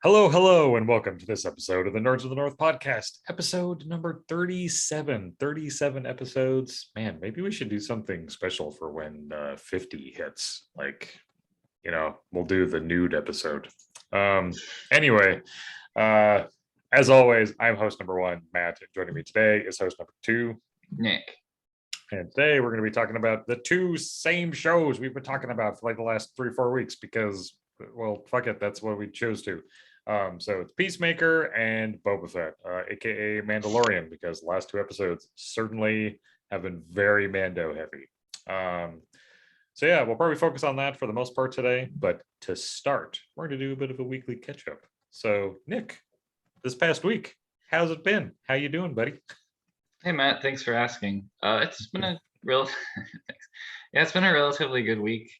Hello, and welcome to this episode of the Nerds of the North podcast, episode number 37. 37 episodes. Man, maybe we should do something special for when 50 hits. We'll do the nude episode. Anyway, uh, as always, I'm host number one, Matt. Joining me today is host number two, Nick. And today we're going to be talking about the two same shows we've been talking about for like the last 3 or 4 weeks because, well, fuck it, that's what we chose to. So it's Peacemaker and Boba Fett, aka Mandalorian, because the last 2 episodes certainly have been very Mando heavy. So yeah, we'll probably focus on that for the most part today. But to start, we're going to do a bit of a weekly catch up. So Nick, this past week, how's it been? How you doing, buddy? Hey Matt, thanks for asking. It's been a real thanks. Yeah, it's been a relatively good week.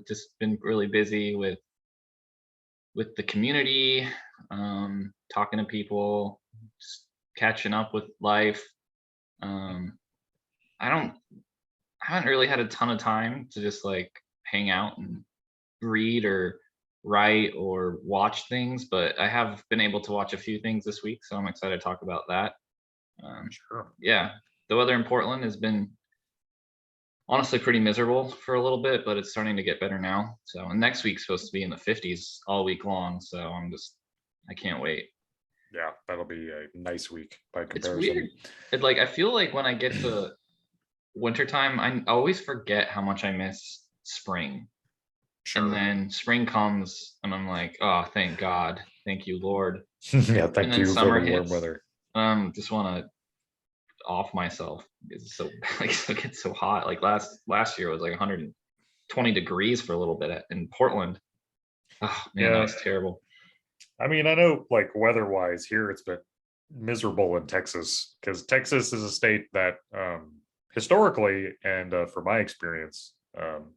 Just been really busy with the community, talking to people, just catching up with life. I haven't really had a ton of time to just like hang out and read or write or watch things, but I have been able to watch a few things this week, so I'm excited to talk about that. Sure. Yeah, the weather in Portland has been honestly pretty miserable for a little bit, but it's starting to get better now. So, and next week's supposed to be in the 50s all week long. So I can't wait. Yeah, that'll be a nice week by comparison. It's weird. I feel like when I get to wintertime, I always forget how much I miss spring. Sure. And then spring comes and I'm like, oh, thank God. Thank you, Lord. Yeah, thank you for the warm weather. Just want to off myself. It's so it gets so hot. Like last year it was like 120 degrees for a little bit in Portland. Oh man, that was terrible. I mean, I know like weather-wise here it's been miserable in Texas because Texas is a state that historically and from my experience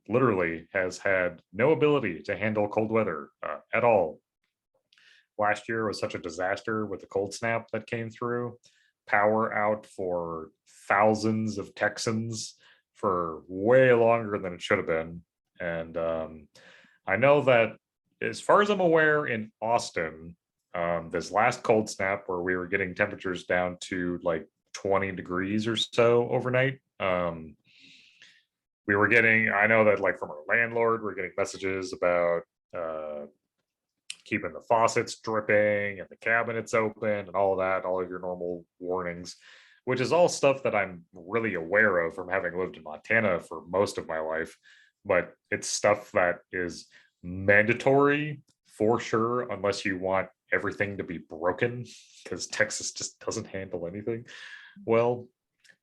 literally has had no ability to handle cold weather at all. Last year was such a disaster with the cold snap that came through. Power out for thousands of Texans for way longer than it should have been. And I know that as far as I'm aware in Austin, this last cold snap where we were getting temperatures down to like 20 degrees or so overnight, we were getting, I know that like from our landlord, we're getting messages about keeping the faucets dripping and the cabinets open and all of that, all of your normal warnings, which is all stuff that I'm really aware of from having lived in Montana for most of my life. But it's stuff that is mandatory for sure, unless you want everything to be broken, because Texas just doesn't handle anything well.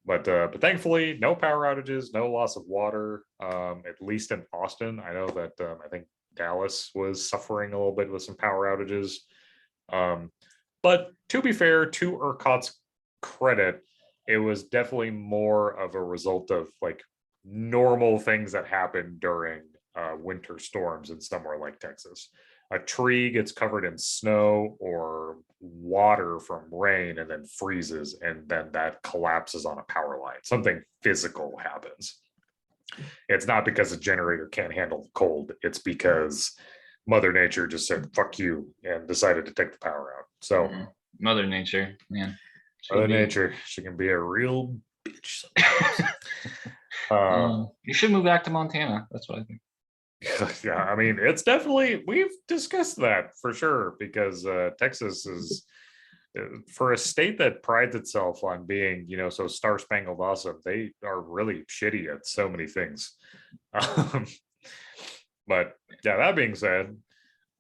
But thankfully, no power outages, no loss of water, at least in Austin. I know that I think Dallas was suffering a little bit with some power outages. But to be fair, to ERCOT's credit, it was definitely more of a result of like normal things that happen during winter storms in somewhere like Texas. A tree gets covered in snow or water from rain and then freezes, and then that collapses on a power line. Something physical happens. It's not because the generator can't handle the cold. It's because Mother Nature just said, fuck you, and decided to take the power out. So Mother Nature, man. Mother Nature, she can be a real bitch sometimes. You should move back to Montana. That's what I think. Yeah, I mean, it's definitely, we've discussed that for sure, because Texas is, for a state that prides itself on being, so star-spangled awesome, they are really shitty at so many things. But yeah, that being said,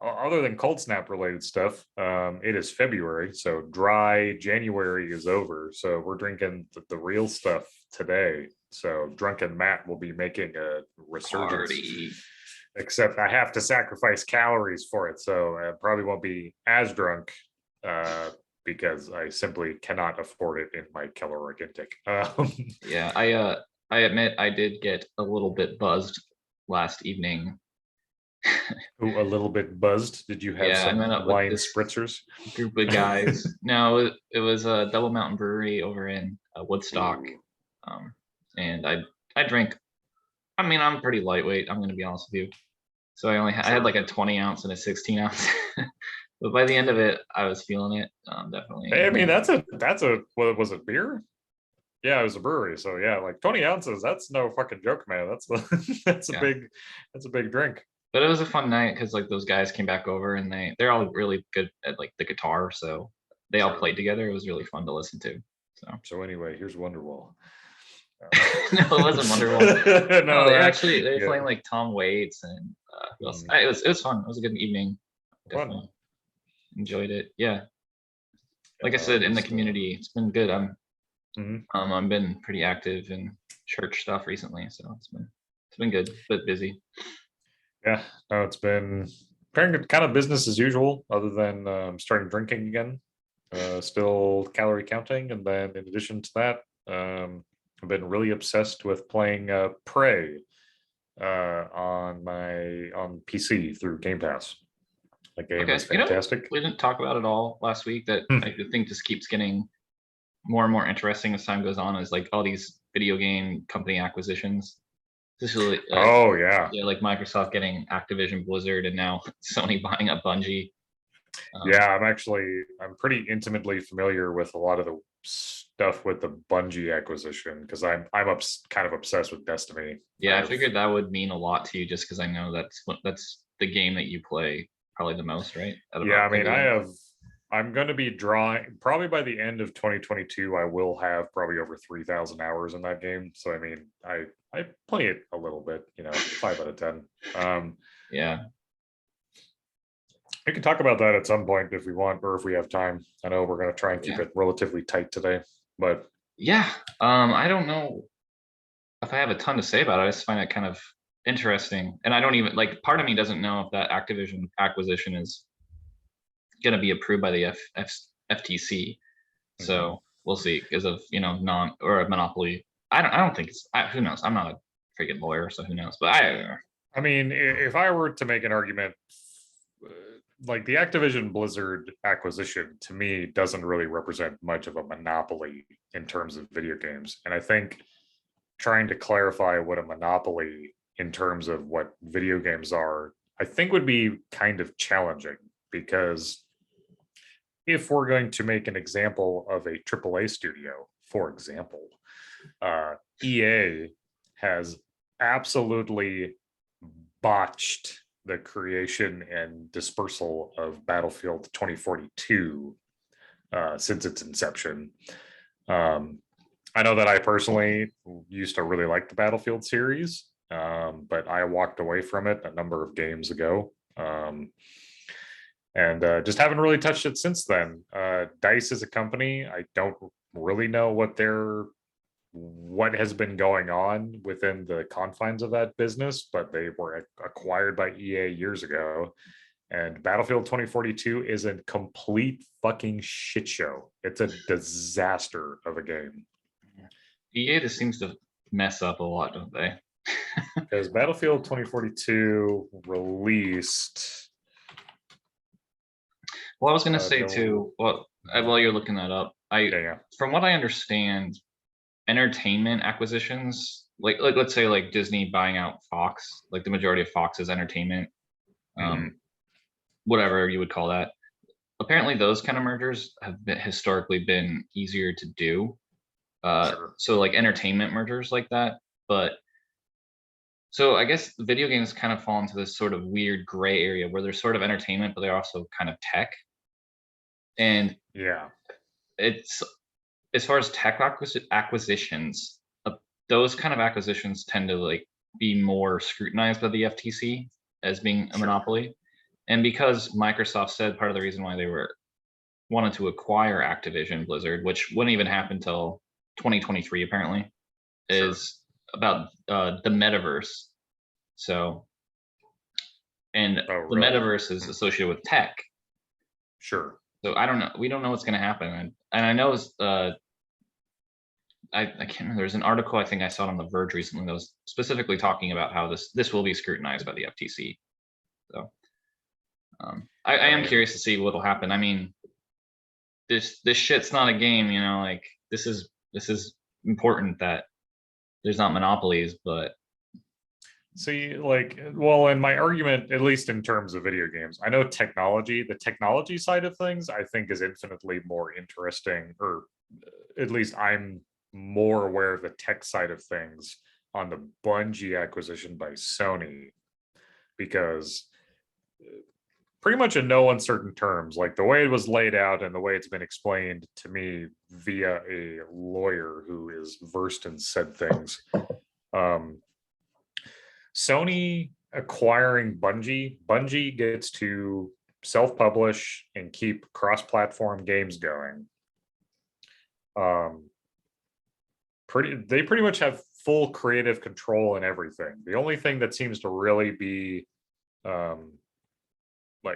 other than cold snap related stuff, it is February, so dry January is over. So we're drinking the real stuff today. So Drunken Matt will be making a resurgence. Party. Except I have to sacrifice calories for it, so I probably won't be as drunk because I simply cannot afford it in my caloric intake. Yeah, I admit I did get a little bit buzzed last evening. Ooh, a little bit buzzed. Did you have some wine spritzers? Group of guys. No, it was a Double Mountain Brewery over in Woodstock, and I drank. I mean, I'm pretty lightweight. I'm going to be honest with you. So I had like a 20 ounce and a 16 ounce But by the end of it, I was feeling it. Definitely. I mean, that's a what was it, beer? Yeah, it was a brewery. So yeah, like 20 ounces, that's no fucking joke, man. That's a Yeah. big drink. But it was a fun night because like those guys came back over and they're all really good at like the guitar, so they all Sure. played together. It was really fun to listen to. So So anyway, here's Wonderwall. no, it wasn't Wonderwall. No, No, right? they're Yeah. playing like Tom Waits and who else? Mm, It was fun. It was a good evening. fun. Definitely enjoyed it. Yeah, Yeah, like I no, said, in the community, it's been good. mhm. I've been pretty active in church stuff recently, so it's been good, but busy. Yeah, no, it's been kind of business as usual, other than starting drinking again. Still calorie counting, and then in addition to that, I've been really obsessed with playing Prey on PC through Game Pass. That game Okay, is fantastic. we didn't talk about it all last week. That Hmm. I think just keeps getting more and more interesting as time goes on. Is like all these video game company acquisitions. This is really, Oh yeah, yeah, like Microsoft getting Activision Blizzard and now Sony buying up Bungie. yeah. I'm pretty intimately familiar with a lot of the stuff with the Bungie acquisition because kind of obsessed with Destiny. Yeah, I I've figured that would mean a lot to you just because I know that's the game that you play probably the most, right? Out of Yeah, I mean, everything. I'm going to be drawing probably by the end of 2022. I will have probably over 3,000 hours in that game. So, I mean, I play it a little bit, 5 out of 10. Um, Yeah, we can talk about that at some point if we want, or if we have time. I know we're going to try and keep yeah, it relatively tight today, but yeah. I don't know if I have a ton to say about it. I just find it kind of interesting, and I don't even like. Part of me doesn't know if that Activision acquisition is going to be approved by the FTC. mhm. So we'll see because of non or a monopoly. I don't think it's. Who knows? I'm not a freaking lawyer, so who knows? But I mean, if I were to make an argument, uh, like the Activision Blizzard acquisition to me doesn't really represent much of a monopoly in terms of video games. And I think trying to clarify what a monopoly in terms of what video games are, I think would be kind of challenging because if we're going to make an example of a AAA studio, for example, EA has absolutely botched the creation and dispersal of Battlefield 2042 since its inception. Um, I know that I personally used to really like the Battlefield series, but I walked away from it a number of games ago. And just haven't really touched it since then. Dice is a company. I don't really know what has been going on within the confines of that business, but they were acquired by EA years ago. And Battlefield 2042 is a complete fucking shit show. It's a disaster of a game. EA just seems to mess up a lot, don't they? Because Battlefield 2042 released. Well, I was gonna say No, too. Well, while you're looking that up, yeah. from what I understand, entertainment acquisitions, like let's say like Disney buying out Fox, like the majority of Fox's entertainment, Mm-hmm. um, whatever you would call that. Apparently, those kind of mergers have historically been easier to do. Sure. So like entertainment mergers like that, but so I guess video games kind of fall into this sort of weird gray area where they're sort of entertainment, but they're also kind of tech. And Yeah. it's as far as tech acquisitions, those kind of acquisitions tend to like be more scrutinized by the FTC as being a Sure. monopoly. And because Microsoft said part of the reason why they were wanted to acquire Activision Blizzard, which wouldn't even happen until 2023 apparently, Sure. is about the metaverse. So, and Oh, the really? metaverse is Hmm. associated with tech. Sure. So I don't know. We don't know what's going to happen. And I know I can't remember. There's an article I think I saw on The Verge recently that was specifically talking about how this will be scrutinized by the FTC. So I I am mean, curious to see what'll happen. I mean, this shit's not a game, like this is important that there's not monopolies, but See, like, well, and my argument, at least in terms of video games, I know the technology side of things, I think is infinitely more interesting, or at least I'm more aware of the tech side of things on the Bungie acquisition by Sony, because pretty much in no uncertain terms, like the way it was laid out and the way it's been explained to me via a lawyer who is versed in said things. Um, Sony acquiring Bungie gets to self-publish and keep cross-platform games going. They pretty much have full creative control in everything. The only thing that seems to really be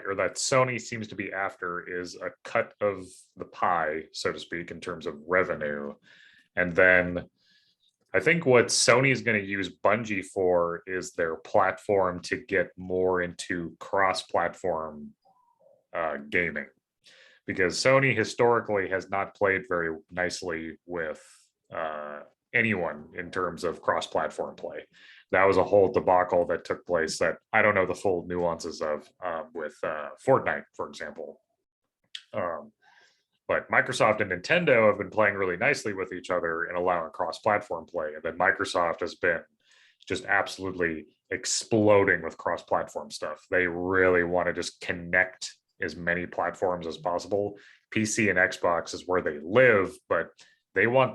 or that Sony seems to be after is a cut of the pie, so to speak, in terms of revenue. And then I think what Sony is going to use Bungie for is their platform to get more into cross-platform gaming, because Sony historically has not played very nicely with anyone in terms of cross-platform play. That was a whole debacle that took place that I don't know the full nuances of with Fortnite, for example. But Microsoft and Nintendo have been playing really nicely with each other and allowing cross-platform play. And then Microsoft has been just absolutely exploding with cross-platform stuff. They really want to just connect as many platforms as possible. PC and Xbox is where they live, but they want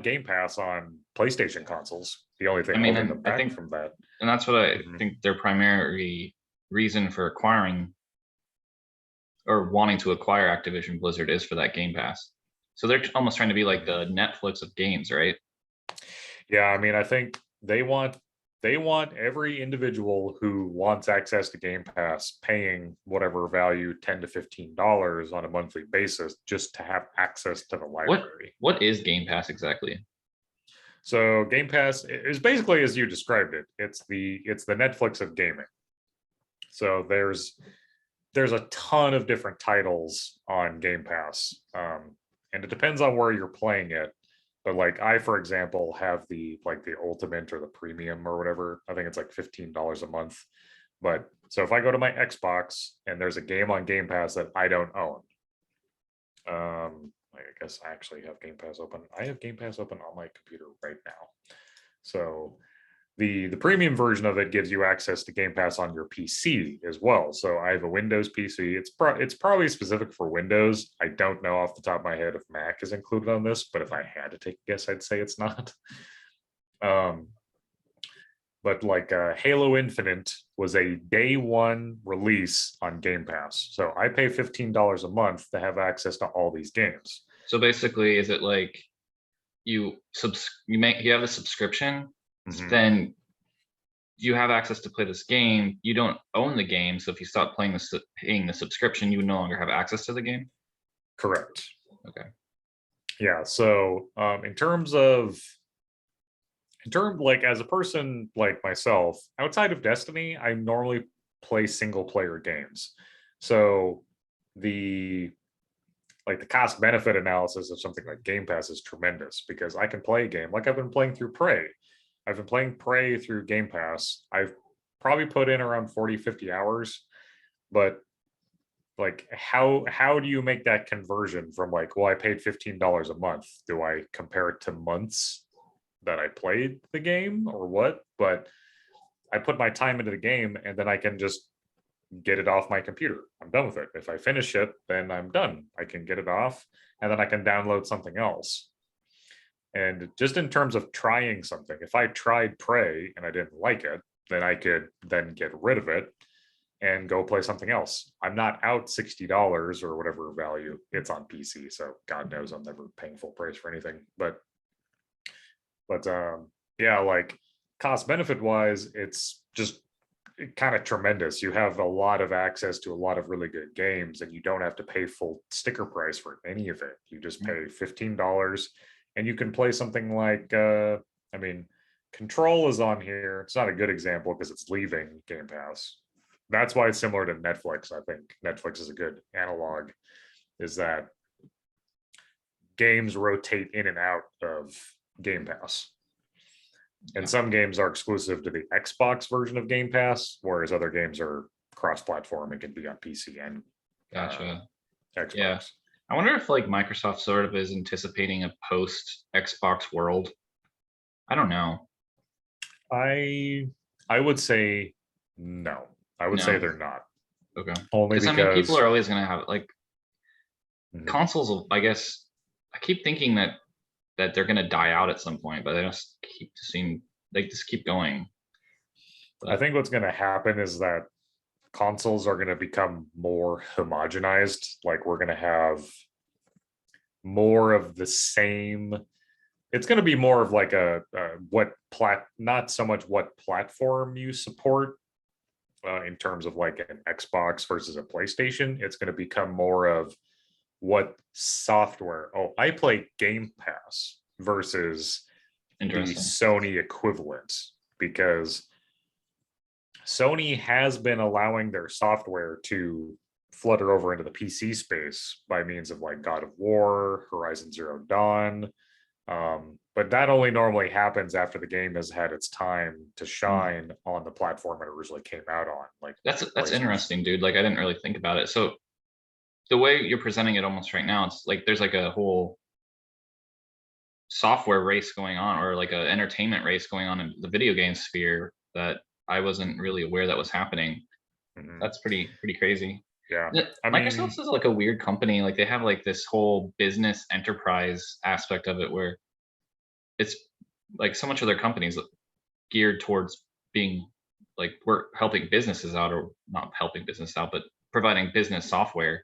Game Pass on PlayStation consoles. The only thing holding them back from that. And that's what I think their primary reason for acquiring or wanting to acquire Activision Blizzard is for that Game Pass. So they're almost trying to be like the Netflix of games, right? Yeah, I mean, I think they want every individual who wants access to Game Pass paying whatever value, $10 to $15 on a monthly basis, just to have access to the library. What is Game Pass exactly? So Game Pass is basically as you described it. It's the Netflix of gaming. So there's a ton of different titles on Game Pass, and it depends on where you're playing it. But like I, for example, have the ultimate or the premium or whatever. I think it's like $15 a month. But so if I go to my Xbox and there's a game on Game Pass that I don't own, I guess I actually have Game Pass open. I have Game Pass open on my computer right now. So the premium version of it gives you access to Game Pass on your PC as well. So I have a Windows PC. It's probably specific for Windows. I don't know off the top of my head if Mac is included on this, but if I had to take a guess, I'd say it's not. But like Halo Infinite was a day one release on Game Pass. So I pay $15 a month to have access to all these games. So basically, is it like you have a subscription, then you have access to play this game. You don't own the game, so if you stop paying the subscription, you would no longer have access to the game? Correct. Okay. Yeah, so in terms like as a person like myself, outside of Destiny, I normally play single player games. So the cost benefit analysis of something like Game Pass is tremendous, because I can play a game like I've been playing through Prey. I've been playing Prey through Game Pass. I've probably put in around 40, 50 hours, but like how do you make that conversion from like, well, I paid $15 a month. Do I compare it to months that I played the game or what? But I put my time into the game and then I can just get it off my computer. I'm done with it. If I finish it, then I'm done. I can get it off and then I can download something else. And just in terms of trying something, if I tried Prey and I didn't like it, then I could then get rid of it and go play something else. I'm not out $60 or whatever value it's on PC. So God knows I'm never paying full price for anything. But yeah, like cost benefit wise, it's just kind of tremendous. You have a lot of access to a lot of really good games, and you don't have to pay full sticker price for any of it. You just pay $15 and you can play something like Control is on here. It's not a good example because it's leaving Game Pass. That's why it's similar to Netflix. I think Netflix is a good analog, is that games rotate in and out of Game Pass. And Yeah. some games are exclusive to the Xbox version of Game Pass, whereas other games are cross-platform and can be on PC and Gotcha. Yeah. Xbox. I wonder if like Microsoft sort of is anticipating a post Xbox world. I don't know. I I would say no. I would say No. they're not. Okay. Only Because I mean, people because are always gonna have like Mhm. consoles. I guess I keep thinking that they're gonna die out at some point, but they just keep going. I But think what's going to happen is that consoles are going to become more homogenized. Like we're going to have more of the same. It's going to be more of like not so much what platform you support in terms of like an Xbox versus a PlayStation. It's going to become more of what software. Oh, I play Game Pass versus the interesting. Sony equivalent, because Sony has been allowing their software to flutter over into the PC space by means of like God of War, Horizon Zero Dawn. But that only normally happens after the game has had its time to Hmm. shine on the platform it originally came out on, like That's PlayStation. interesting, dude. Like I didn't really think about it. So the way you're presenting it almost right now, it's like there's like a whole software race going on, or like a entertainment race going on in the video game sphere that I wasn't really aware that was happening. Mhm. That's pretty crazy. Yeah. I Microsoft mean, is like a weird company. Like they have like this whole business enterprise aspect of it where it's like so much of their companies geared towards being like we're helping businesses out, or not helping business out, but providing business software.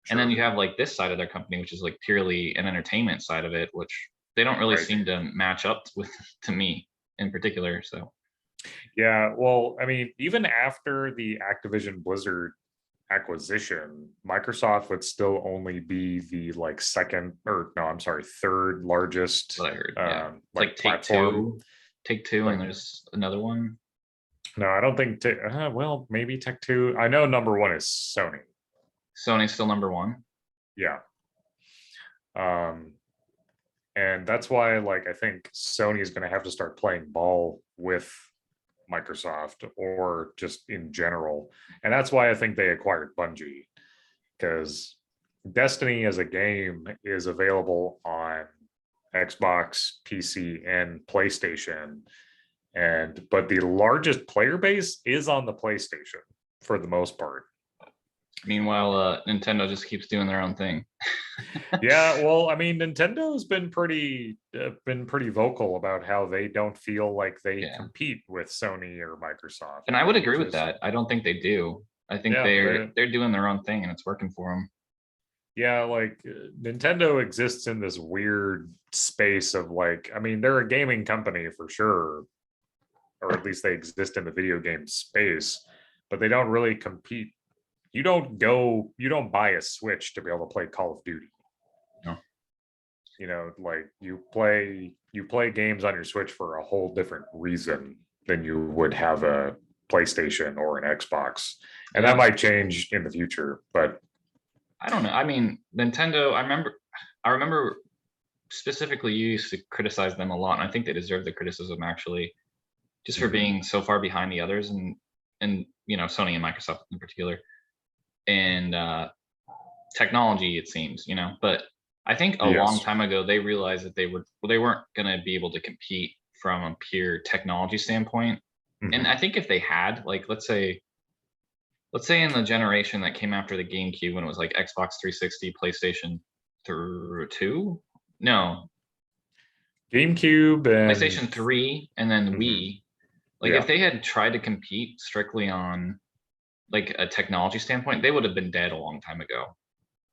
And then sure. you have like this side of their company, which is like purely an entertainment side of it, which they don't really Right. seem to match up with to me in particular. So Yeah. Well, I mean, even after the Activision Blizzard acquisition, Microsoft would still only be the like second, or no, I'm sorry, third largest what I heard, yeah, it's like like platform. Take Two, and Like, there's another one. no, I don't think. Well, maybe Tech Two. I know number one is Sony. Sony's still number one. Yeah. Um, and that's why, like, I think Sony is going to have to start playing ball with Microsoft or just in general, and that's why I think they acquired Bungie, because Destiny as a game is available on Xbox, PC, and PlayStation. And but the largest player base is on the PlayStation for the most part. Meanwhile, Nintendo just keeps doing their own thing. Yeah, well, I mean, Nintendo's been pretty vocal about how they don't feel like they Yeah, compete with Sony or Microsoft, and I would agree which with is that. I don't think they do. I think yeah, they're doing their own thing and it's working for them. yeah, like Nintendo exists in this weird space of like, I mean, they're a gaming company for sure, or at least they exist in the video game space, but they don't really compete. You don't buy a Switch to be able to play Call of Duty. No. Like you play games on your Switch for a whole different reason than you would have a PlayStation or an Xbox. And that Yeah, might change in the future, but I don't know. I mean, Nintendo. I remember specifically you used to criticize them a lot, and I think they deserve the criticism actually, just for mhm, being so far behind the others, and Sony and Microsoft in particular, and technology it seems, but I think a long yes. time ago they realized that they weren't going to be able to compete from a pure technology standpoint. And Mhm, I think if they had, like, let's say in the generation that came after the GameCube, when it was like Xbox 360, PlayStation 2, no, GameCube and PlayStation 3, and then mhm, Wii. Like if yeah, they had tried to compete strictly on like a technology standpoint, they would have been dead a long time ago.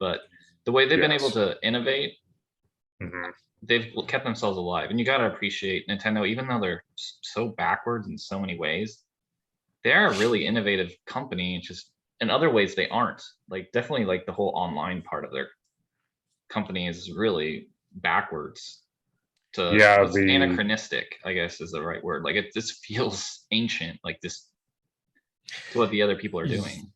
But the way they've been able yes. to innovate, Mhm. they've kept themselves alive. And you got to appreciate Nintendo, even though they're so backwards in so many ways, they're a really innovative company. Just in other ways, they aren't. Like definitely, like the whole online part of their company is really backwards. To Yeah, It's anachronistic, I guess is the right word. Like it just feels ancient, like this to what the other people are doing.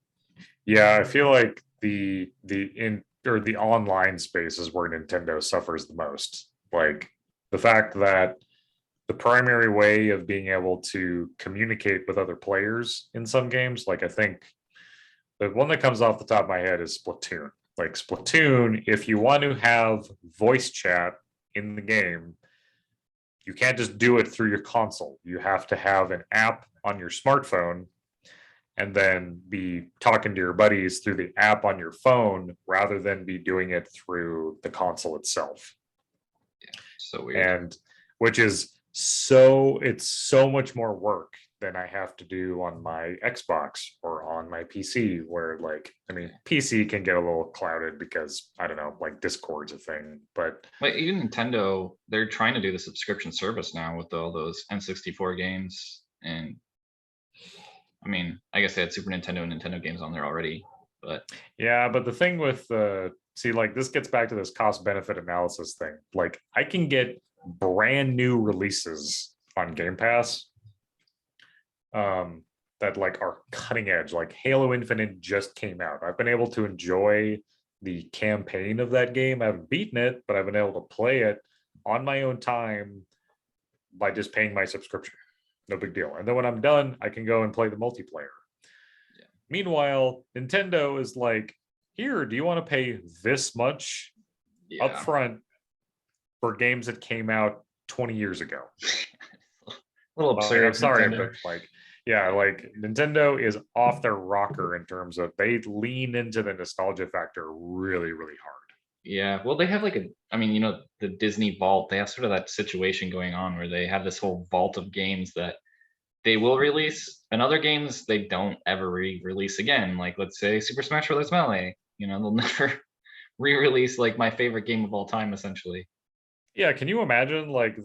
yeah, I feel like the in or the online space is where Nintendo suffers the most. Like the fact that the primary way of being able to communicate with other players in some games. Like I think the one that comes off the top of my head is Splatoon. Like Splatoon, if you want to have voice chat in the game, you can't just do it through your console. You have to have an app on your smartphone and then be talking to your buddies through the app on your phone rather than be doing it through the console itself. So weird. And which is so it's so much more work than I have to do on my Xbox or on my PC, where like I mean PC can get a little clouded because I don't know, like Discord's a thing, but Like even Nintendo, they're trying to do the subscription service now with all those N64 games, and I mean, I guess they had Super Nintendo and Nintendo games on there already, but yeah, but the thing with see, like this gets back to this cost benefit analysis thing. Like I can get brand new releases on Game Pass that like are cutting edge. Like Halo Infinite just came out. I've been able to enjoy the campaign of that game. I haven't beaten it, but I've been able to play it on my own time by just paying my subscription. No big deal. And then when I'm done, I can go and play the multiplayer. Yeah. Meanwhile, Nintendo is like, here, do you want to pay this much upfront for games that came out 20 years ago? A little absurd. I'm sorry, Nintendo. but like, yeah, like Nintendo is off their rocker in terms of they lean into the nostalgia factor really, really hard. Yeah, well, they have like I mean, the Disney Vault, they have sort of that situation going on where they have this whole vault of games that they will release, and other games they don't ever re-release again. Like, let's say Super Smash Bros. Melee, they'll never re-release like my favorite game of all time, essentially. Yeah, can you imagine like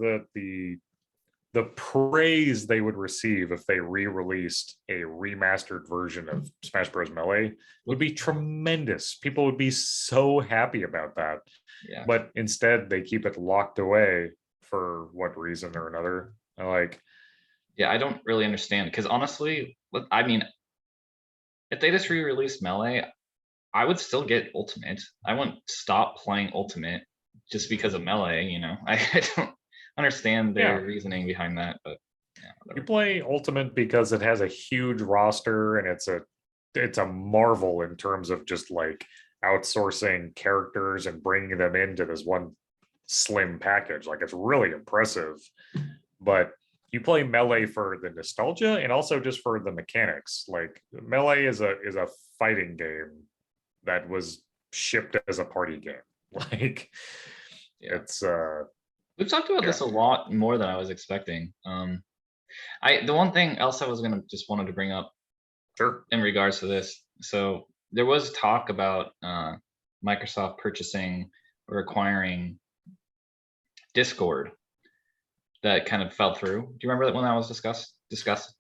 the praise they would receive if they re-released a remastered version of Smash Bros. Melee would be tremendous. People would be so happy about that. Yeah. But instead they keep it locked away for what reason or another. Like, yeah, I don't really understand, because honestly, I mean, if they just re-released Melee, I would still get Ultimate. I wouldn't stop playing Ultimate just because of Melee, I don't understand their reasoning behind that, but yeah, you play Ultimate because it has a huge roster and it's a marvel in terms of just like outsourcing characters and bringing them into this one slim package. Like it's really impressive. But you play Melee for the nostalgia and also just for the mechanics. Like Melee is a fighting game that was shipped as a party game. Like it's we've talked about this a lot more than I was expecting. The one thing else I was gonna just wanted to bring up in regards to this. So there was talk about Microsoft purchasing or acquiring Discord that kind of fell through. Do you remember that when that was discussed?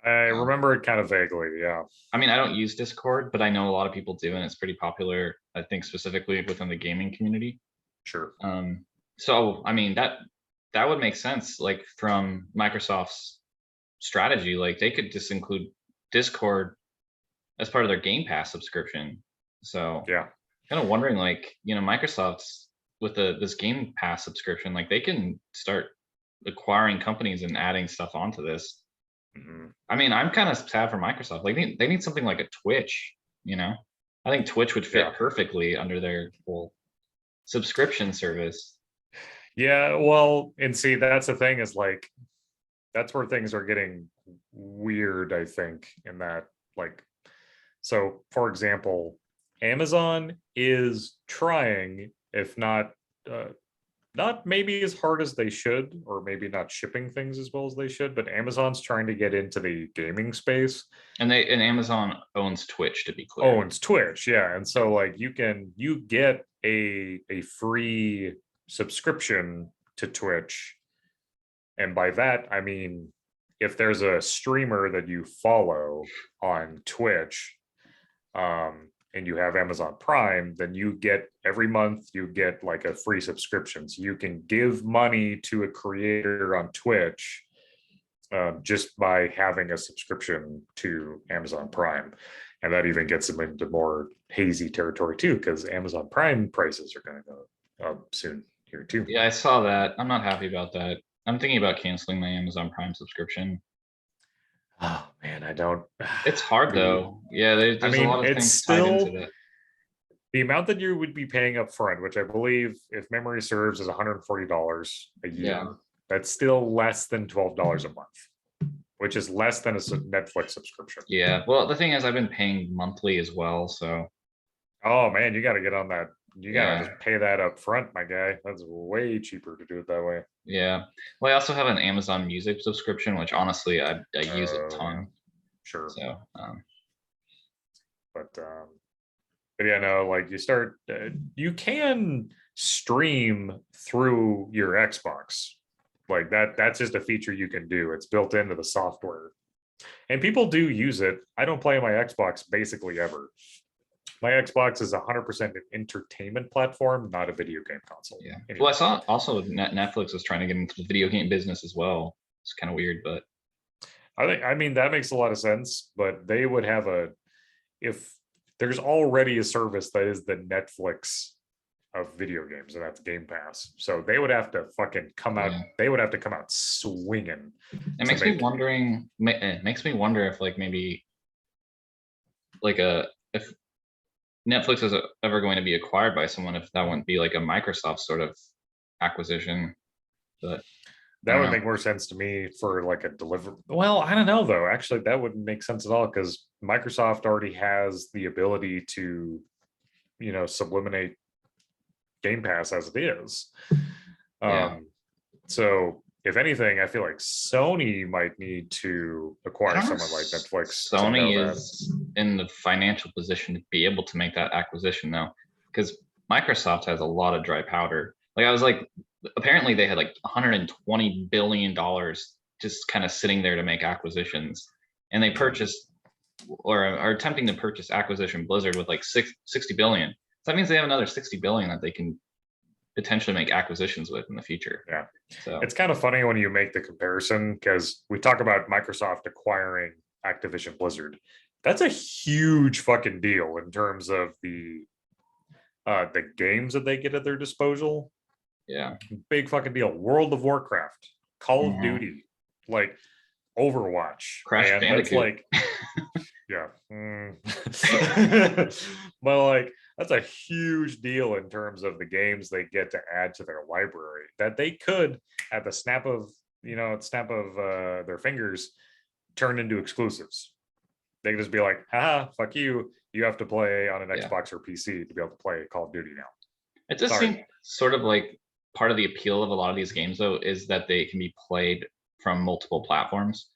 I remember it kind of vaguely, yeah. I mean, I don't use Discord, but I know a lot of people do, and it's pretty popular, I think, specifically within the gaming community. Sure. So I mean that would make sense, like from Microsoft's strategy. Like they could just include Discord as part of their Game Pass subscription. So yeah, kind of wondering, like, Microsoft's with this Game Pass subscription, like they can start acquiring companies and adding stuff onto this. I mean, I'm kind of sad for Microsoft. Like they need something like a Twitch, I think Twitch would fit perfectly under their whole subscription service. Yeah, well, and see, that's the thing, is like that's where things are getting weird, I think, in that, like, so for example, Amazon is trying, if not not maybe as hard as they should, or maybe not shipping things as well as they should, but Amazon's trying to get into the gaming space. And Amazon owns Twitch, to be clear. Owns Twitch, yeah. And so like you get a free subscription to Twitch. And by that, I mean, if there's a streamer that you follow on Twitch, and you have Amazon Prime, then you get every month you get like a free subscription. So you can give money to a creator on Twitch just by having a subscription to Amazon Prime. And that even gets them into more hazy territory too, because Amazon Prime prices are going to go up soon here too. Yeah, I saw that. I'm not happy about that. I'm thinking about canceling my Amazon Prime subscription. Oh man, I don't. It's hard The though. Yeah, I there's a mean, lot of it's things tied into still that. the amount that you would be paying up front, which I believe, if memory serves, is $140 a Yeah. year. That's still less than $12 a month, which is less than a Netflix subscription. Yeah. Well, the thing is, I've been paying monthly as well, so Oh man, you got to get on that. You got to yeah, just pay that up front, my guy. That's way cheaper to do it that way. yeah. Well, I also have an Amazon Music subscription, which honestly I use a Yeah, ton. sure. So But yeah, no, like you can stream through your Xbox. Like that's just a feature you can do. It's built into the software. And people do use it. I don't play my Xbox basically ever. My Xbox is 100% an entertainment platform, not a video game console yeah. Well, I anymore. saw also Netflix is trying to get into the video game business as well. It's kind of weird, but I mean that makes a lot of sense, but they would have if there's already a service that is the Netflix of video games, and that's Game Pass. So they would have to fucking come out. yeah. They would have to come out swinging It to makes me make. wondering. It makes me wonder if like maybe like a if Netflix is ever going to be acquired by someone, if that wouldn't be like a Microsoft sort of acquisition. But I That don't would know. make more sense to me for like a deliver. Well, I don't know though. Actually, that wouldn't make sense at all because Microsoft already has the ability to, sublimate Game Pass as it is. Yeah. So if anything, I feel like Sony might need to I acquire don't know if someone like Netflix to know Sony that. is in the financial position to be able to make that acquisition though, because Microsoft has a lot of dry powder. Like I was like, apparently they had like 120 billion dollars just kind of sitting there to make acquisitions, and they purchased or are attempting to purchase Acquisition Blizzard with like 60 billion. So that means they have another 60 billion that they can potentially make acquisitions with in the future. Yeah. So It's kind of funny when you make the comparison because we talk about Microsoft acquiring Activision Blizzard. That's a huge fucking deal in terms of the games that they get at their disposal. yeah. Big fucking deal. World of Warcraft, Call of Mhm. Duty, like Overwatch, Crash man. That's Bandicoot. like, yeah. But like that's a huge deal in terms of the games they get to add to their library that they could at the snap of their fingers turn into exclusives. They could just be like, haha, fuck you. You have to play on an Yeah. Xbox or PC to be able to play Call of Duty now. It does Sorry. seem sort of like part of the appeal of a lot of these games though is that they can be played from multiple platforms.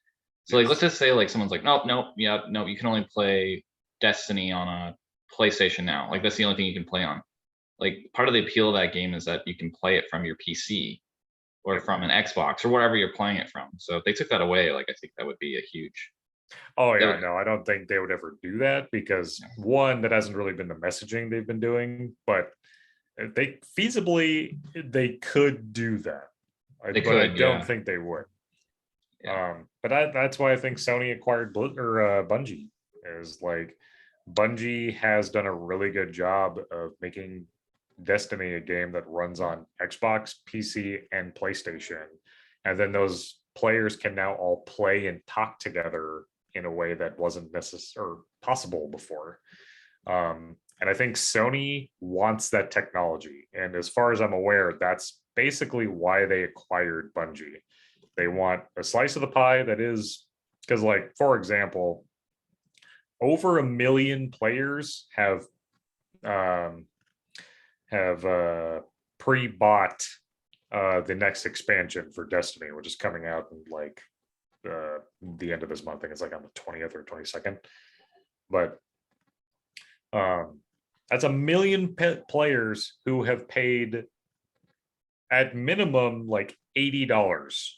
So like let's Yes. just say like someone's like, nope, nope, yeah, no, you can only play Destiny on a PlayStation now. Like that's the only thing you can play on. Like part of the appeal of that game is that you can play it from your PC or Yep. from an Xbox or wherever you're playing it from. So if they took that away, like I think that would be a huge Oh that yeah, would, no, I don't think they would ever do that because yeah, one, that hasn't really been the messaging they've been doing, but they feasibly they could do that. they But I could, don't yeah. think they would. Yeah. But that's why I think Sony acquired Bungie is like Bungie has done a really good job of making Destiny a game that runs on Xbox, PC, and PlayStation, and then those players can now all play and talk together in a way that wasn't necessary or possible before. And I think Sony wants that technology, and as far as I'm aware, that's basically why they acquired Bungie. They want a slice of the pie that is because, like, for example, over 1 million players um, have pre-bought the next expansion for Destiny, which is coming out in like the end of this month. I think it's like on the 20th or 22nd. But um, that's 1 million players who have paid at minimum like $80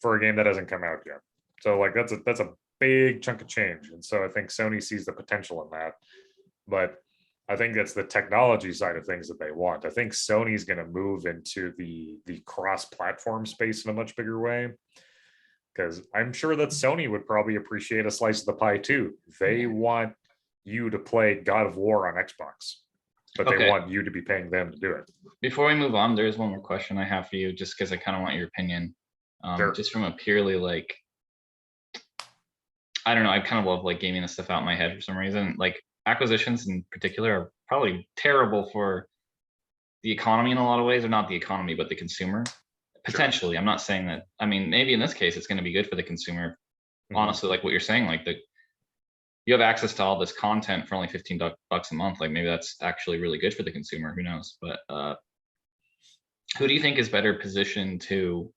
for a game that hasn't come out yet. So like that's a big chunk of change. And so I think Sony sees the potential in that. But I think that's the technology side of things that they want. I think Sony's going to move into the cross-platform space in a much bigger way because I'm sure that Sony would probably appreciate a slice of the pie too. They Yeah. want you to play God of War on Xbox. but they Okay. want you to be paying them to do it. Before we move on, there's one more question I have for you, just because I kind of want your opinion. Sure. Just from a purely like, I don't know, I kind of love like gaming this stuff out in my head for some reason. Like acquisitions in particular are probably terrible for the economy in a lot of ways, or not the economy, but the consumer. Sure. Potentially, I'm not saying that. I mean, maybe in this case, it's going to be good for the consumer. Mhm. Honestly, like what you're saying, like you have access to all this content for only 15 bucks a month. Like maybe that's actually really good for the consumer. Who knows? But who do you think is better positioned to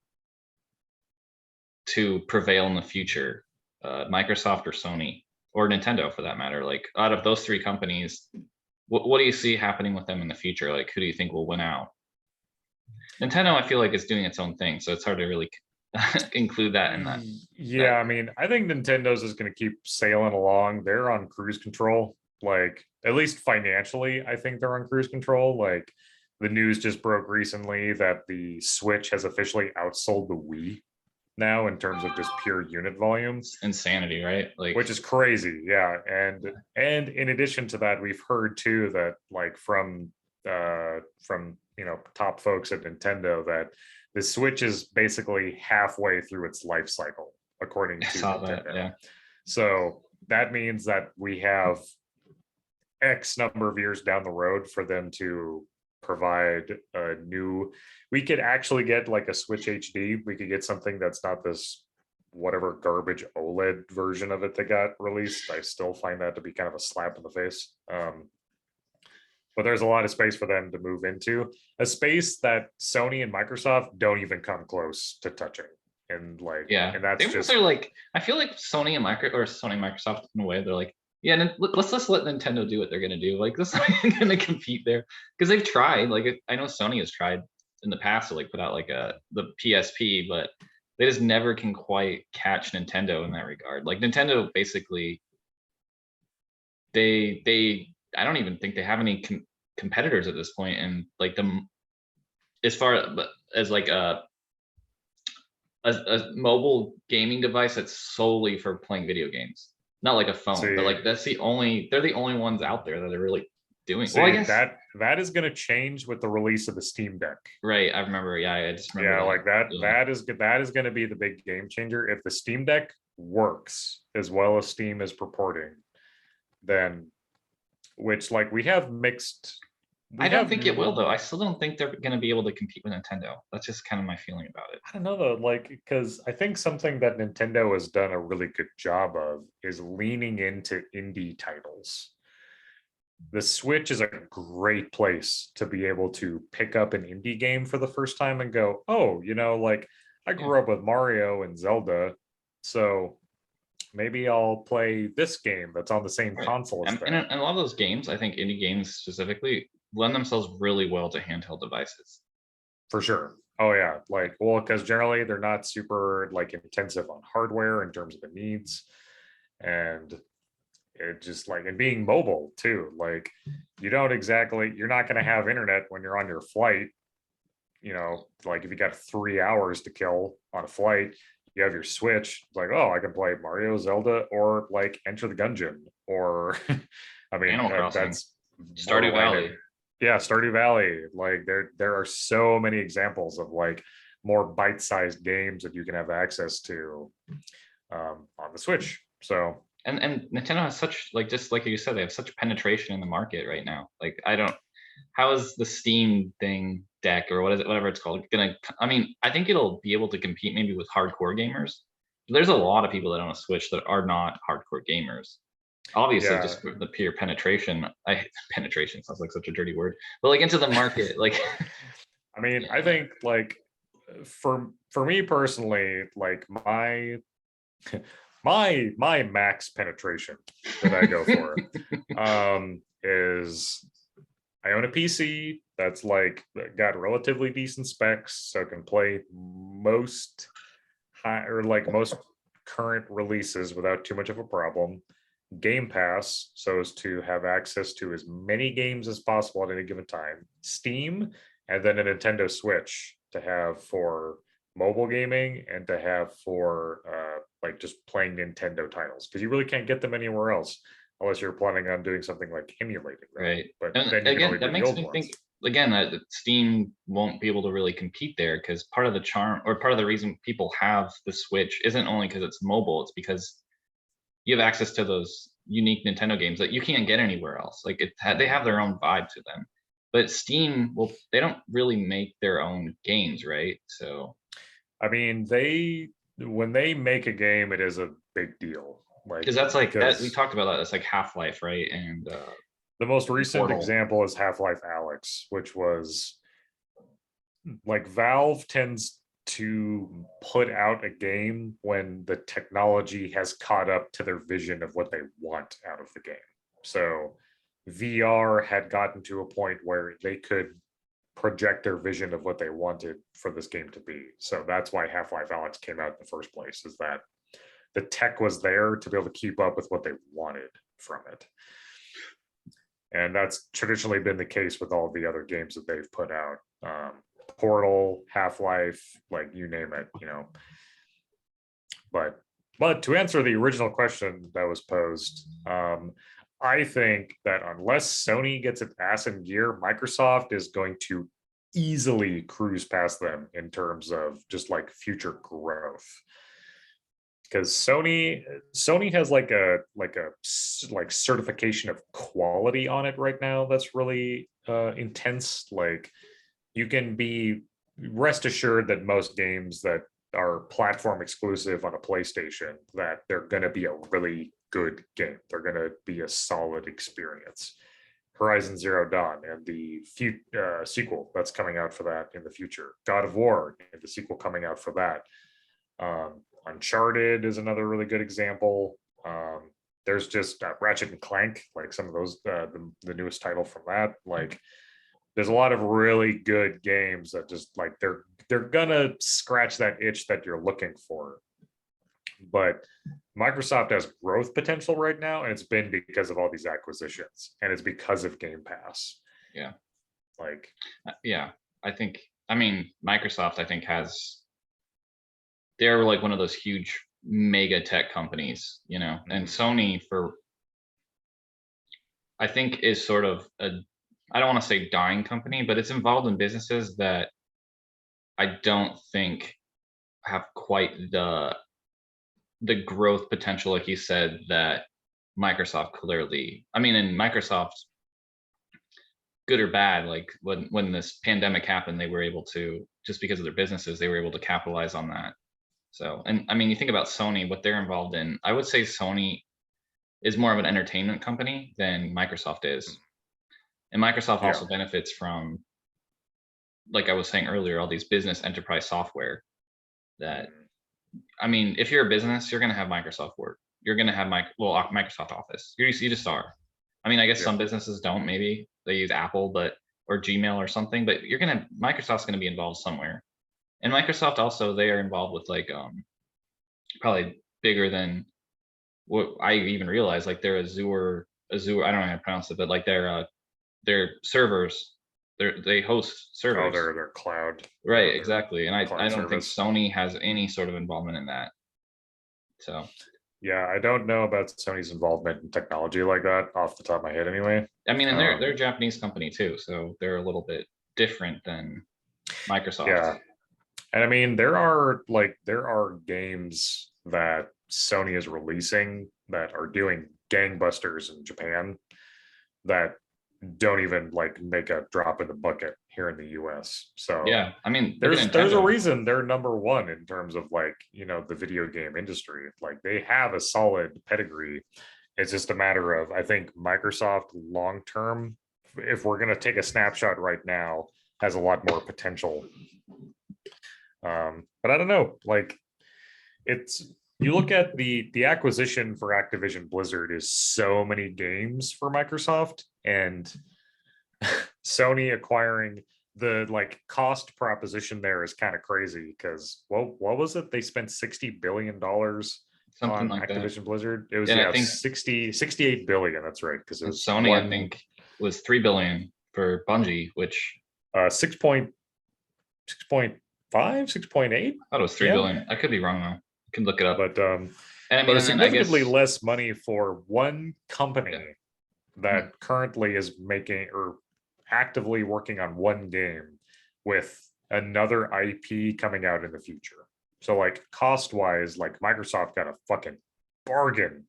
prevail in the future? Microsoft or Sony or Nintendo for that matter? Like out of those three companies, what do you see happening with them in the future? Like who do you think will win out? Nintendo, I feel like is doing its own thing, so it's hard to really include that in that. Yeah, That I mean, I think Nintendo's is going to keep sailing along. They're on cruise control, like at least financially. I think they're on cruise control. Like the news just broke recently that the Switch has officially outsold the Wii now in terms of just pure unit volume, it's insanity, right? Like, which is crazy. Yeah, and in addition to that, we've heard too that like from top folks at Nintendo that the Switch is basically halfway through its life cycle, according I to saw that. Nintendo. Yeah, So that means that we have X number of years down the road for them to provide a new. We could actually get like a Switch HD. We could get something that's not this whatever garbage OLED version of it that got released. I still find that to be kind of a slap in the face. But there's a lot of space for them to move into, a space that Sony and Microsoft don't even come close to touching. And like, yeah. and They that's almost just are like. I feel like Sony and Microsoft in a way, they're like, yeah, let's just let Nintendo do what they're gonna do. Like, this is gonna compete there because they've tried. Like, I know Sony has tried in the past to like put out like the PSP, but they just never can quite catch Nintendo in that regard. Like Nintendo basically, they I don't even think they have any competitors at this point, and like the as far as like a mobile gaming device that's solely for playing video games, not like a phone, but see like they're the only ones out there that are really doing well, I see guess. that is going to change with the release of the Steam Deck. Right, I remember. Yeah, I just remember Yeah, that. like that Yeah, that is going to be the big game changer if the Steam Deck works as well as Steam is purporting. Then, which like we I don't have think it will though. I still don't think they're going to be able to compete with Nintendo. That's just kind of my feeling about it. I don't know though, like because I think something that Nintendo has done a really good job of is leaning into indie titles. The Switch is a great place to be able to pick up an indie game for the first time and go, oh, like I Yeah, grew up with Mario and Zelda, so maybe I'll play this game that's on the same right. console as And that. a lot of those games, I think indie games specifically, lend themselves really well to handheld devices. For sure. Oh yeah, like well, because generally they're not super like intensive on hardware in terms of the needs, and it just like and being mobile too. Like you're not going to have internet when you're on your flight. Like if you got 3 hours to kill on a flight, you have your Switch. It's like, oh, I can play Mario, Zelda, or like Enter the Gungeon, or I mean, Animal Crossing, that's Stardew borderline. Valley. Yeah, Stardew Valley. Like there are so many examples of like more bite-sized games that you can have access to on the Switch. So And Nintendo has such, like, just like you said, they have such penetration in the market right now. Like I don't, how is the Steam thing deck or what is it, whatever it's called, gonna? I mean, I think it'll be able to compete maybe with hardcore gamers. There's a lot of people that own a Switch that are not hardcore gamers. Obviously, yeah, just for the pure penetration. Penetration sounds like such a dirty word, but like into the market, like I mean, I yeah, think like for me personally, like my max penetration that I go for is I own a PC that's like got relatively decent specs, so it can play most high or like most current releases without too much of a problem. Game Pass, so as to have access to as many games as possible at any given time. Steam, and then a Nintendo Switch to have for mobile gaming and to have for like just playing Nintendo titles because you really can't get them anywhere else. unless you're planning on doing something like emulating them. Right. But And then you can again, only do that the makes old me think ones. again that Steam won't be able to really compete there because part of the charm or part of the reason people have the Switch isn't only because it's mobile, it's because you have access to those unique Nintendo games that you can't get anywhere else. Like they have their own vibe to them. But Steam, well, they don't really make their own games, right? So I mean, when they make a game, it is a big deal. Like because that's like that we because talked about that. That's like Half-Life, right? the most And recent Portal. example is Half-Life Alex, which was like Valve tends to put out a game when the technology has caught up to their vision of what they want out of the game. So VR had gotten to a point where they could project their vision of what they wanted for this game to be. So that's why Half-Life Alex came out in the first place, is that the tech was there to be able to keep up with what they wanted from it. And that's traditionally been the case with all the other games that they've put out. Portal, Half-Life, like you name it, you know. But to answer the original question that was posed, I think that unless Sony gets its ass in gear, Microsoft is going to easily cruise past them in terms of just like future growth. Because Sony has like a certification of quality on it right now that's really intense. Like you can be rest assured that most games that are platform exclusive on a PlayStation, that they're going to be a really good game. They're going to be a solid experience. Horizon Zero Dawn and the sequel that's coming out for that in the future. God of War and the sequel coming out for that. Uncharted is another really good example. There's just Ratchet and Clank, like some of those, the newest title from that. Like, there's a lot of really good games that just like they're gonna scratch that itch that you're looking for. But Microsoft has growth potential right now, and it's been because of all these acquisitions, and it's because of Game Pass. Yeah. Like, Yeah. I mean, Microsoft, I think, they're like one of those huge mega tech companies, you know, and Sony I think is sort of I don't want to say dying company, but it's involved in businesses that I don't think have quite the growth potential, like you said, that Microsoft clearly. I mean, in Microsoft, good or bad, like when this pandemic happened, they were able to, just because of their businesses, they were able to capitalize on that. So, and I mean, you think about Sony, what they're involved in. I would say Sony is more of an entertainment company than Microsoft is. And Microsoft yeah, also benefits from, like I was saying earlier, all these business enterprise software that, I mean, if you're a business, you're going to have Microsoft Word. You're going to have Microsoft Office. You just are. I mean, I guess yeah. some businesses don't. Maybe they use Apple, or Gmail or something. But Microsoft's going to be involved somewhere. And Microsoft also, they are involved with like probably bigger than what I even realized. Like their Azure. I don't know how to pronounce it, but like their servers, they host Oh, servers. their cloud, Right, their exactly. And I cloud don't think service. Sony has any sort of involvement in that. So Yeah, I don't know about Sony's involvement in technology like that off the top of my head, anyway. I mean, and they're a Japanese company too, so they're a little bit different than Microsoft. Yeah, and I mean there are games that Sony is releasing that are doing gangbusters in Japan that don't even like make a drop in the bucket here in the US. So Yeah, I mean, look at there's a Nintendo. reason they're number one in terms of like, you know, the video game industry. Like they have a solid pedigree. It's just a matter of, I think Microsoft long term, if we're going to take a snapshot right now, has a lot more potential. But I don't know, like it's, you look at the acquisition for Activision Blizzard is so many games for Microsoft, and Sony acquiring the like cost proposition there is kind of crazy because what was it? They spent $60 billion Something on like that. Activision Blizzard. It was And I yeah, think 68 billion. That's right. Because it and was Sony, I think, was 3 billion for Bungie, which 6.5, 6.8. I thought it was 3 Yeah. billion. I could be wrong though. I can look it up. But And I but mean, a and then I significantly guess less money for one company yeah. Mhm. that currently is making or actively working on one game with another IP coming out in the future. So like cost wise, like Microsoft got a fucking bargain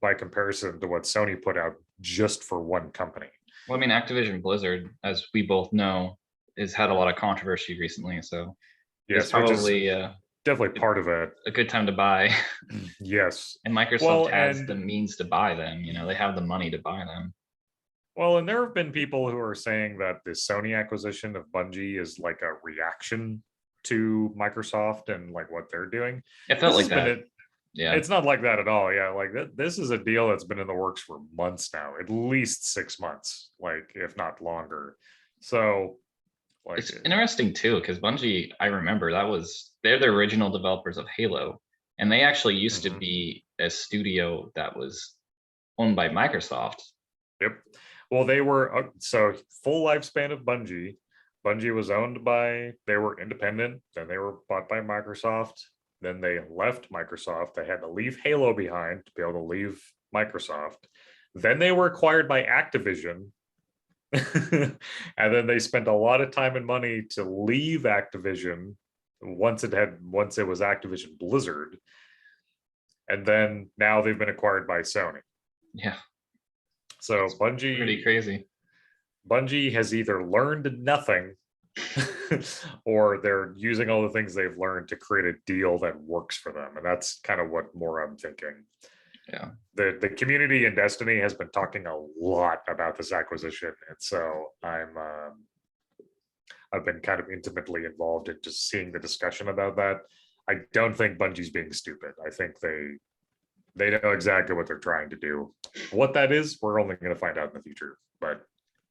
by comparison to what Sony put out just for one company. Well, I mean, Activision Blizzard, as we both know, has had a lot of controversy recently, so it's Yes, which is probably definitely part of it. a good time to buy. Yes. And Microsoft Well, has the and means to buy them. You know, they have the money to buy them. well, and there have been people who are saying that the Sony acquisition of Bungie is like a reaction to Microsoft and like what they're doing. It felt This like has been that. it. Yeah. It's not like that at all. Yeah, like this is a deal that's been in the works for months now, at least 6 months, like if not longer. So, like, It's interesting too, because Bungie, I remember they're the original developers of Halo. And they actually used to mhm. be a studio that was owned by Microsoft. Yep. Well, they were so full lifespan of Bungie. Bungie was owned by, they were independent, then they were bought by Microsoft. Then they left Microsoft. They had to leave Halo behind to be able to leave Microsoft. Then they were acquired by Activision. And then they spent a lot of time and money to leave Activision once it was Activision Blizzard. And then now they've been acquired by Sony. Yeah. So It's pretty crazy. Bungie has either learned nothing or they're using all the things they've learned to create a deal that works for them. And that's kind of what more I'm thinking. Yeah. The community in Destiny has been talking a lot about this acquisition. And so I've been kind of intimately involved in just seeing the discussion about that. I don't think Bungie's being stupid. I think they know exactly what they're trying to do. What that is, we're only going to find out in the future. But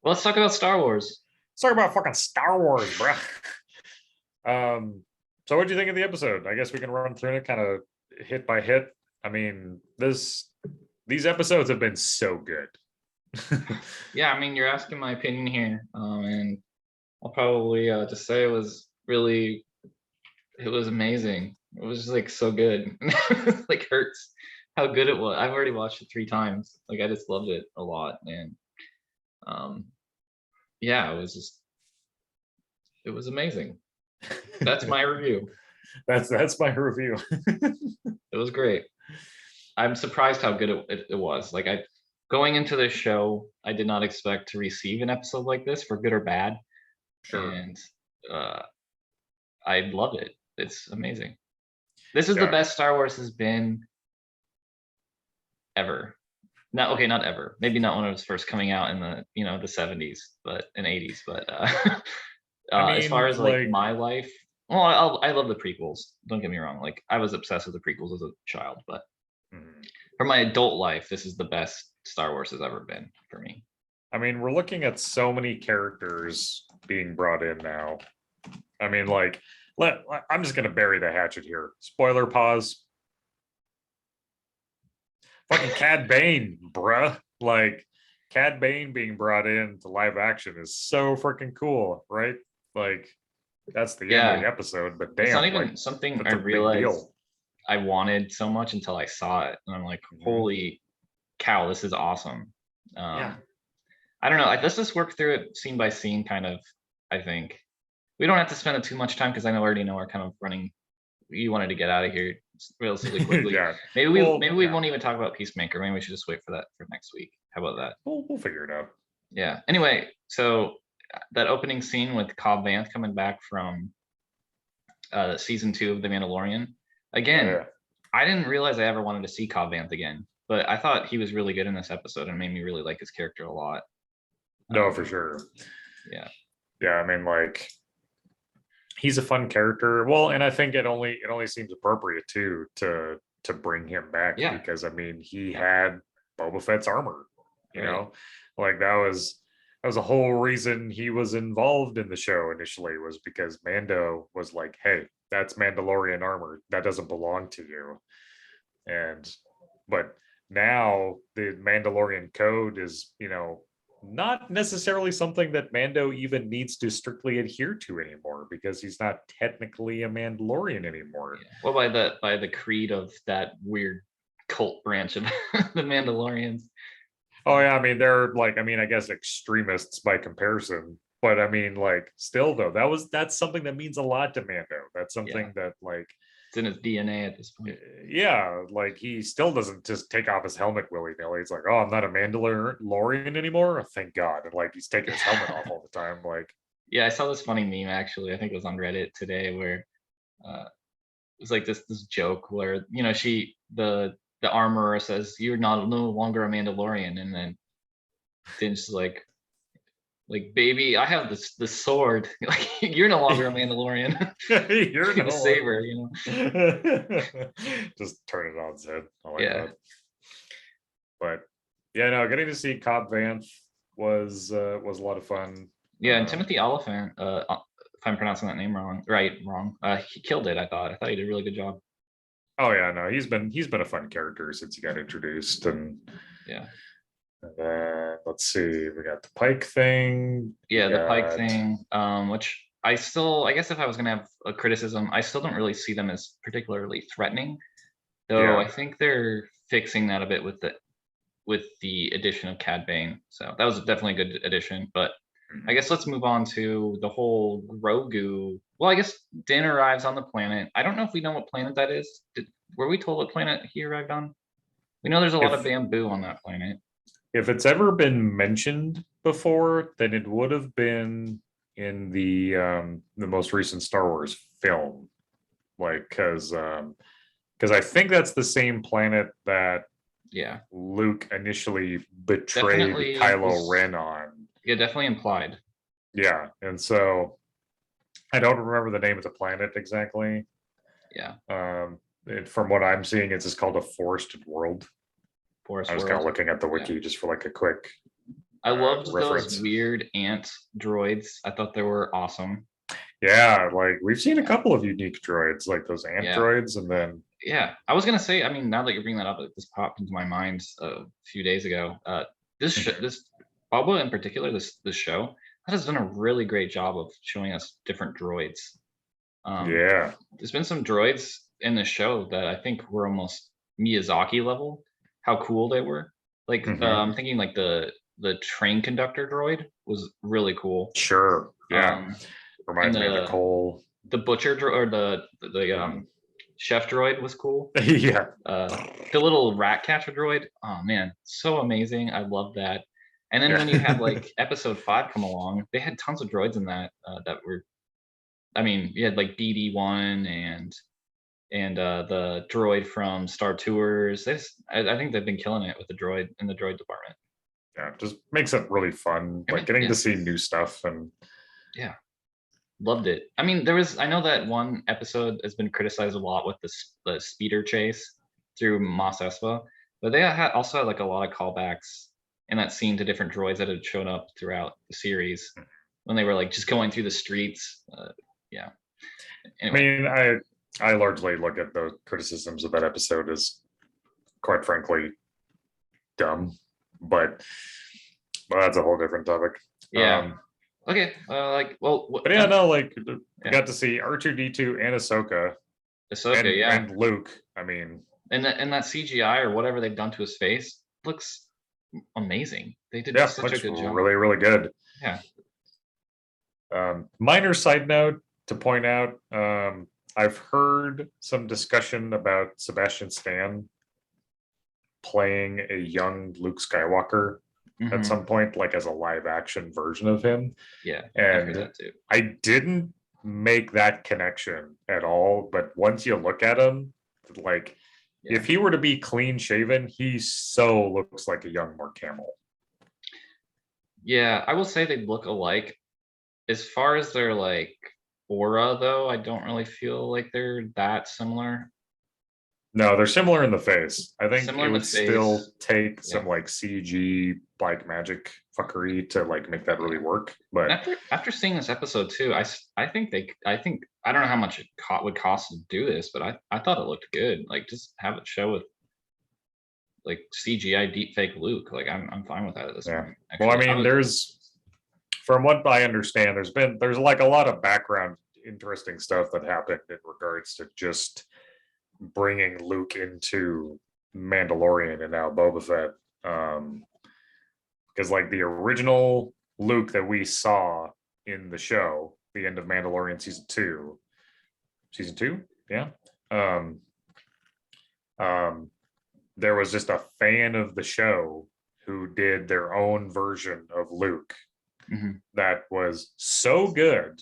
Well, let's talk about Star Wars. let's talk about fucking Star Wars, bruh. So what do you think of the episode? I guess we can run through it kind of hit by hit. I mean, these episodes have been so good. Yeah, I mean, you're asking my opinion here, and I'll probably just say it was amazing. It was just like so good. Like hurts how good it was. I've already watched it 3 times. Like I just loved it a lot, and um, yeah, it was amazing. That's my review. That's my review. It was great. I'm surprised how good it was. Like going into this show, I did not expect to receive an episode like this, for good or bad, Sure. and uh, I love it. It's amazing. This is the Yeah. best Star Wars has been ever. Not okay, not ever. Maybe not when it was first coming out in the the 70s, but in 80s. But I as far mean, as like like, my life, well, I love the prequels. Don't get me wrong. Like I was obsessed with the prequels as a child, but mhm. for my adult life, this is the best Star Wars has ever been for me. I mean, we're looking at so many characters being brought in now. I mean, like, I'm just gonna bury the hatchet here. Spoiler pause. Fucking Cad Bane, bruh. Like, Cad Bane being brought in to live action is so freaking cool, right? Like, that's the end of the Yeah, episode, but it's not damn, like, even something I that's a big realized deal. I wanted so much until I saw it, and I'm like, Mhm. holy cow, this is awesome. Yeah. I don't know. Let's just work through it scene by scene, kind of. I think we don't have to spend too much time because I already know we're kind of running. You wanted to get out of here relatively quickly. Yeah. Maybe Well, we yeah. won't even talk about Peacemaker. Maybe we should just wait for that for next week. How about that? We'll figure it out. Yeah. Anyway, so that opening scene with Cobb Vanth coming back from season 2 of The Mandalorian. Oh, Again, yeah. I didn't realize I ever wanted to see Cobb Vanth again, but I thought he was really good in this episode and made me really like his character a lot. No, for sure. Yeah. Yeah, I mean, like, he's a fun character. Well, and I think it only seems appropriate too to bring him back Yeah. because I mean he had Boba Fett's armor, you Right. know, like that was a whole reason he was involved in the show initially was because Mando was like, hey, that's Mandalorian armor that doesn't belong to you, and but now the Mandalorian code is not necessarily something that Mando even needs to strictly adhere to anymore because he's not technically a Mandalorian anymore. Yeah. Well, by the creed of that weird cult branch of the Mandalorians. Oh yeah, I mean they're like, I mean, I guess extremists by comparison, but I mean, like, still though, that's something that means a lot to Mando. That's Yeah, something that like, it's in his DNA at this eh, point. yeah, like he still doesn't just take off his helmet willy nilly. He's like, oh, I'm not a Mandalorian anymore. Oh, thank God, and like he's taking his helmet off all the time. Like, Yeah, I saw this funny meme actually. I think it was on Reddit today where it was like this joke where the armorer says you're not no longer a Mandalorian, and then Din's like baby, I have this sword. Like you're no longer a Mandalorian. you're The no longer. saber, Just turn it on its head. I like Yeah, that. But yeah, no, getting to see Cobb Vanth was a lot of fun. yeah. And Timothy Oliphant, if I'm pronouncing that name wrong, he killed it. I thought he did a really good job. Oh yeah, no, he's been a fun character since he got introduced, Yeah. and then let's see, we got the Pike thing. Yeah, We the Pike got thing, which I guess if I was gonna have a criticism, I still don't really see them as particularly threatening, though I yeah, think they're fixing that a bit with the addition of Cad Bane. So that was definitely a good addition. But I guess let's move on to the whole Grogu. Well, I guess Din arrives on the planet. I don't know if we know what planet that is. Were we told what planet he arrived on? We know there's a lot of if bamboo on that planet. if it's ever been mentioned before, then it would have been in the most recent Star Wars film, like because I think that's the same planet that Yeah, Luke initially betrayed definitely Kylo was. Ren on. Yeah, definitely implied. Yeah, and so I don't remember the name of the planet exactly. Yeah, From what I'm seeing, it's just called a forested world. I Forest was kind of World. looking at the Yeah. wiki just for like a quick I loved those reference. weird ant droids. I thought they were awesome. Yeah, like we've seen a Yeah. couple of unique droids, like those ant Yeah. droids, and then Yeah. I was gonna say, I mean, now that you're bringing that up, this popped into my mind a few days ago. This Bubba in particular, this show, that has done a really great job of showing us different droids. Um, yeah, there's been some droids in the show that I think were almost Miyazaki level. How cool they were! Like hmm, I'm thinking like the train conductor droid was really cool. sure, yeah, Um, and reminds me of the Cole. the butcher or the chef droid was cool. Yeah, The little rat catcher droid, oh man, so amazing. I love that. And then yeah, when you had like episode 5 come along, they had tons of droids in that that were, I mean, you had like BD1 and the droid from Star Tours. I think they've been killing it with the droid in the droid department. yeah. Just makes it really fun, like getting Yeah, to see new stuff and yeah. Loved it. I mean, I know that one episode has been criticized a lot with the speeder chase through Mos Espa, but they also had like a lot of callbacks in that scene to different droids that had shown up throughout the series when they were like just going through the streets. Yeah. I Anyway, mean, I largely look at the criticisms of that episode as, quite frankly, dumb, but well, that's a whole different topic. yeah. Okay. Like, well, But yeah, no, like we yeah, got to see R2D2 and Ahsoka Ahsoka, yeah, and Luke. I mean, and that CGI or whatever they've done to his face looks amazing. They did yeah, such a looks good job. really, really good. Yeah. Minor side note to point out, I've heard some discussion about Sebastian Stan playing a young Luke Skywalker at Hmm. some point, like as a live action version of him. Yeah, I've heard And that too. I didn't make that connection at all. But once you look at him, like Yeah. if he were to be clean shaven, he so looks like a young Mark Hamill. Yeah, I will say they look alike. As far as their like aura though, I don't really feel like they're that similar. No, they're similar in the face. I think Similar it in the would still face. take Yeah. some like CG black magic fuckery to like make that really Yeah. work. And But after seeing this episode too, I think I don't know how much it would cost to do this, but I thought it looked good. Like just have it show with like CGI deep fake Luke. Like I'm fine with that at this yeah. point. Well, I Actually, mean, from what I understand, there's like a lot of background interesting stuff that happened in regards to just bringing Luke into Mandalorian and now Boba Fett. Because like the original Luke that we saw in the show, the end of Mandalorian season two, yeah. Um, there was just a fan of the show who did their own version of Luke that was so good,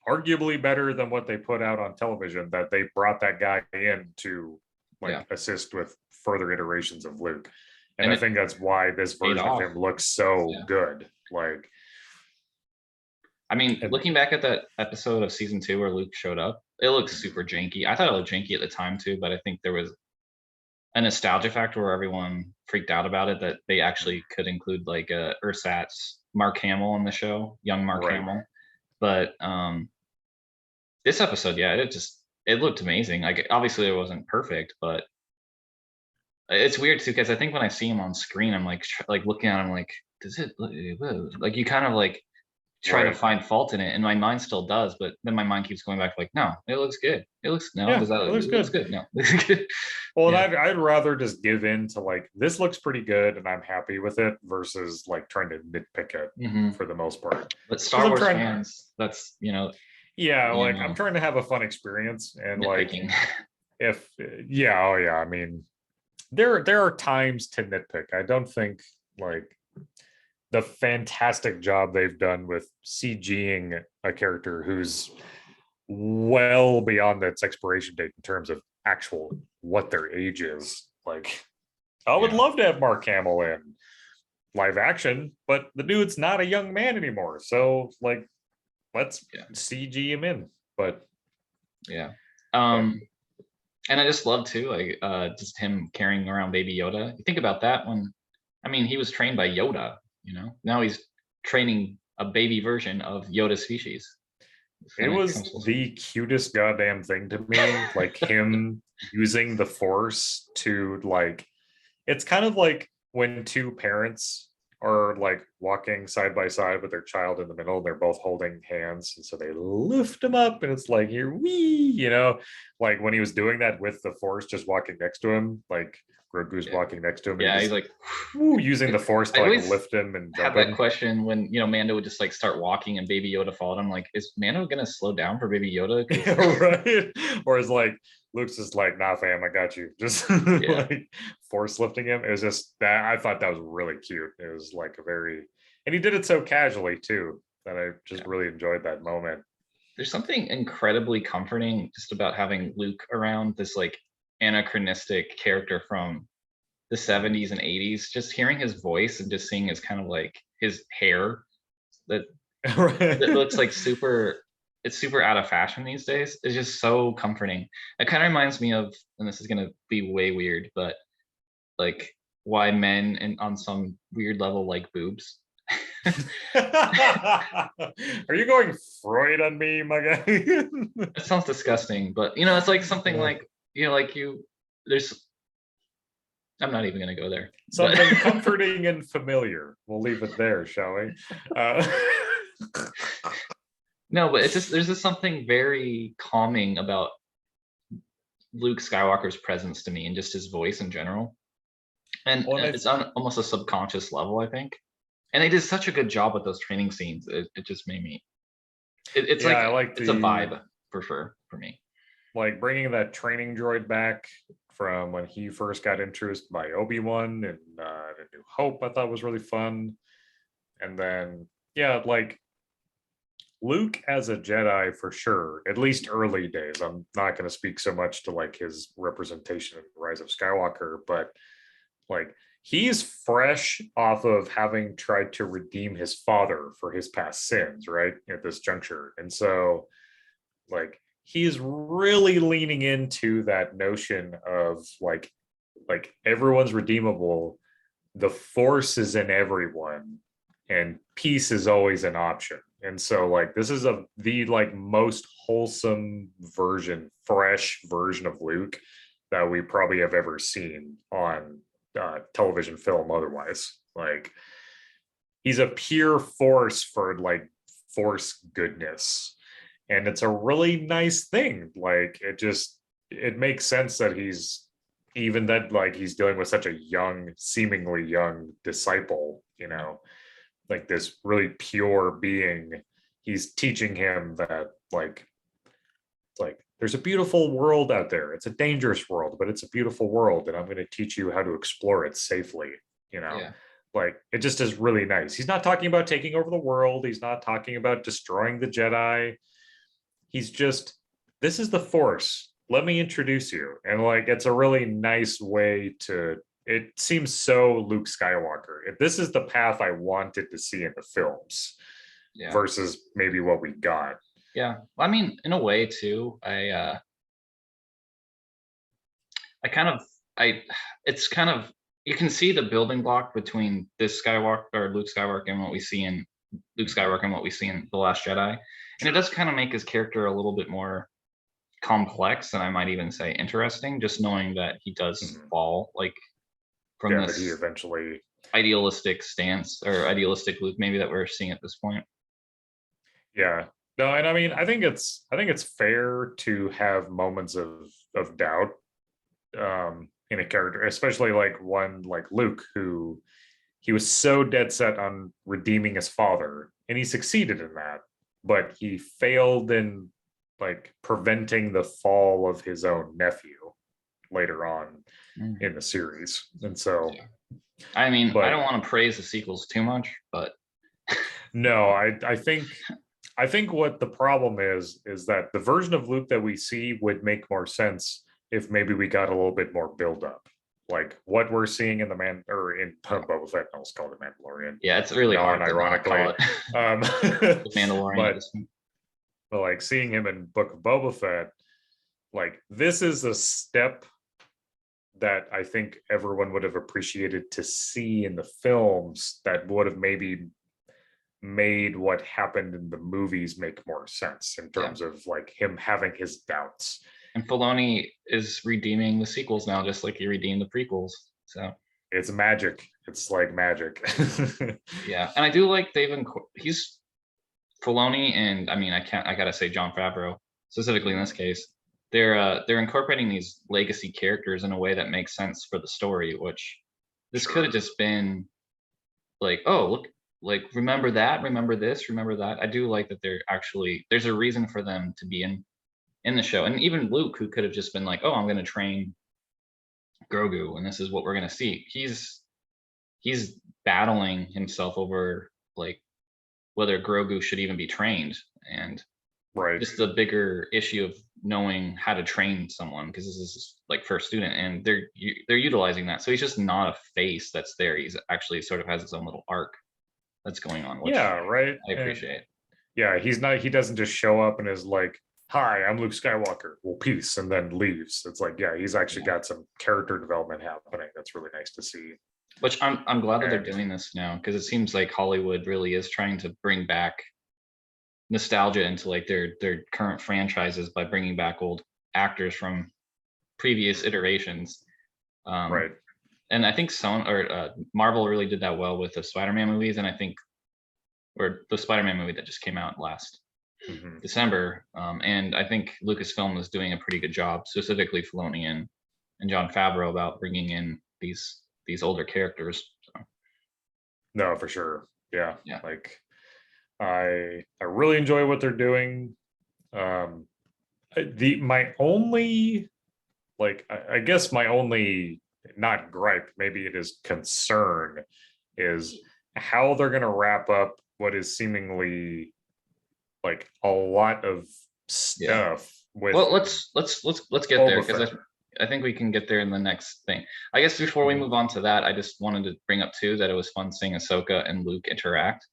arguably better than what they put out on television, that they brought that guy in to assist with further iterations of Luke. And I think that's why this version of him looks so good. Like, I mean, looking back at that episode of season 2 where Luke showed up, it looks super janky. I thought it looked janky at the time too, but I think there was a nostalgia factor where everyone freaked out about it, that they actually could include like Ursat's Mark Hamill in the show, young Mark Hamill. But this episode, it looked amazing. Like, obviously it wasn't perfect, but it's weird too, because I think when I see him on screen, I'm like looking at him like, does it like, you kind of like try to find fault in it, and my mind still does, but then my mind keeps going back like, no, it looks good. It looks it looks good. No. Well, I'd rather just give in to like, this looks pretty good and I'm happy with it, versus like trying to nitpick it for the most part. But Star Wars fans, that's like I'm trying to have a fun experience, and nitpicking. I mean, there are times to nitpick. I don't think like the fantastic job they've done with CGing a character who's well beyond its expiration date in terms of actual what their age is. Like, I would love to have Mark Hamill in live action, but the dude's not a young man anymore. So like, let's CG him in. But and I just love too, like just him carrying around Baby Yoda. You think about that when, I mean, he was trained by Yoda. Now he's training a baby version of Yoda's species. It was the cutest goddamn thing to me, like him using the Force to like, it's kind of like when two parents are like walking side by side with their child in the middle, and they're both holding hands, and so they lift them up, and it's like, here we, like when he was doing that with the Force, just walking next to him, like Grogu's walking next to him, and he's like using the Force to like lift him and have that question when Mando would just like start walking and Baby Yoda followed him. Like, is Mando gonna slow down for Baby Yoda? Right? Or is like Luke's just like, nah, fam, I got you, just like Force lifting him. It was just that, I thought that was really cute. It was like and he did it so casually too, that I just really enjoyed that moment. There's something incredibly comforting just about having Luke around, this like anachronistic character from the 70s and 80s, just hearing his voice and just seeing his kind of like his hair that looks like it's super out of fashion these days. It's just so comforting. It kind of reminds me of, and this is going to be way weird, but like why men and on some weird level like boobs. Are you going Freud on me, my guy? It sounds disgusting, but it's like something like there's, I'm not even going to go there. Something comforting and familiar. We'll leave it there, shall we? No, but it's just, there's just something very calming about Luke Skywalker's presence to me, and just his voice in general. And it's on almost a subconscious level, I think. And they did such a good job with those training scenes. It just made me. It's it's a vibe for sure for me. Like bringing that training droid back from when he first got introduced by Obi-Wan and New Hope, I thought was really fun. And then like Luke as a Jedi for sure, at least early days. I'm not going to speak so much to like his representation in Rise of Skywalker, but like he's fresh off of having tried to redeem his father for his past sins, right? At this juncture. And so like he's really leaning into that notion of like everyone's redeemable, the Force is in everyone, and peace is always an option. And so like this is the like most wholesome version, fresh version of Luke that we probably have ever seen on television, film, otherwise. Like he's a pure force for like Force goodness, and it's a really nice thing. Like it makes sense that he's even that like he's dealing with such a young, seemingly young disciple, you Yeah. know, like this really pure being. He's teaching him that like there's a beautiful world out there. It's a dangerous world, but it's a beautiful world, and I'm going to teach you how to explore it safely. You know, Yeah. like it just is really nice. He's not talking about taking over the world. He's not talking about destroying the Jedi. He's just, this is the Force. Let me introduce you. And like, it's a really nice way to, it seems so Luke Skywalker. If this is the path I wanted to see in the films Yeah. versus maybe what we got. Yeah. Well, I mean, in a way too, I kind of I it's kind of, you can see the building block between this Skywalker or Luke Skywalker and what we see in Luke Skywalker and what we see in The Last Jedi. And it does kind of make his character a little bit more complex, and I might even say interesting, just knowing that he does Mhm. fall like from Yeah, that he this eventually, idealistic stance or idealistic Luke maybe that we're seeing at this point. yeah. No, and I mean, I think it's fair to have moments of doubt in a character, especially like one like Luke, who he was so dead set on redeeming his father, and he succeeded in that, but he failed in like preventing the fall of his own nephew later on Mm. in the series. And so, Yeah. I mean, I don't but want to praise the sequels too much, but no, I think what the problem is that the version of Luke that we see would make more sense if maybe we got a little bit more build up. Like what we're seeing in the man or in Boba Fett, I almost called it Mandalorian, yeah, it's really hard to not call non-ironically. it Um, the Mandalorian at but this point. like seeing him in Book of Boba Fett, like this is a step that I think everyone would have appreciated to see in the films that would have maybe made what happened in the movies make more sense in Yeah. terms of like him having his doubts. And Filoni is redeeming the sequels now, just like he redeemed the prequels. So It's magic. It's like magic. yeah, and I do like he's Filoni, and I mean I gotta say John Favreau specifically in this case. They're incorporating these legacy characters in a way that makes sense for the story, which this could have Sure. just been like, oh look, like remember that, remember this, remember that. I do like that they're actually, there's a reason for them to be in the show, and even Luke, who could have just been like, oh, I'm gonna train Grogu, and this is what we're gonna see. He's battling himself over like whether Grogu should even be trained, and Right. just the bigger issue of knowing how to train someone because this is like first student, and they're utilizing that. So he's just not a face that's there. He's actually sort of has his own little arc that's going on, which Yeah, right. I And appreciate. yeah, he doesn't just show up and is like, "Hi, I'm Luke Skywalker. Well, peace," and then leaves. It's like, yeah, he's actually Yeah. got some character development happening. That's really nice to see. Which I'm glad that they're And doing this now because it seems like Hollywood really is trying to bring back nostalgia into like their current franchises by bringing back old actors from previous iterations. Um, right. and I think Marvel really did that well with the Spider-Man movies, and I think or the Spider-Man movie that just came out last Mhm. December. And I think Lucasfilm was doing a pretty good job, specifically Filoni and John Favreau, about bringing in these older characters. So No, for sure. Yeah, yeah, like I really enjoy what they're doing. Um, the my only like I guess my only not gripe, maybe it is concern, is how they're gonna wrap up what is seemingly like a lot of yeah. stuff with Well, let's get there Boba because Fett. I think we can get there in the next thing. I guess before we Mhm. move on to that, I just wanted to bring up too that it was fun seeing Ahsoka and Luke interact.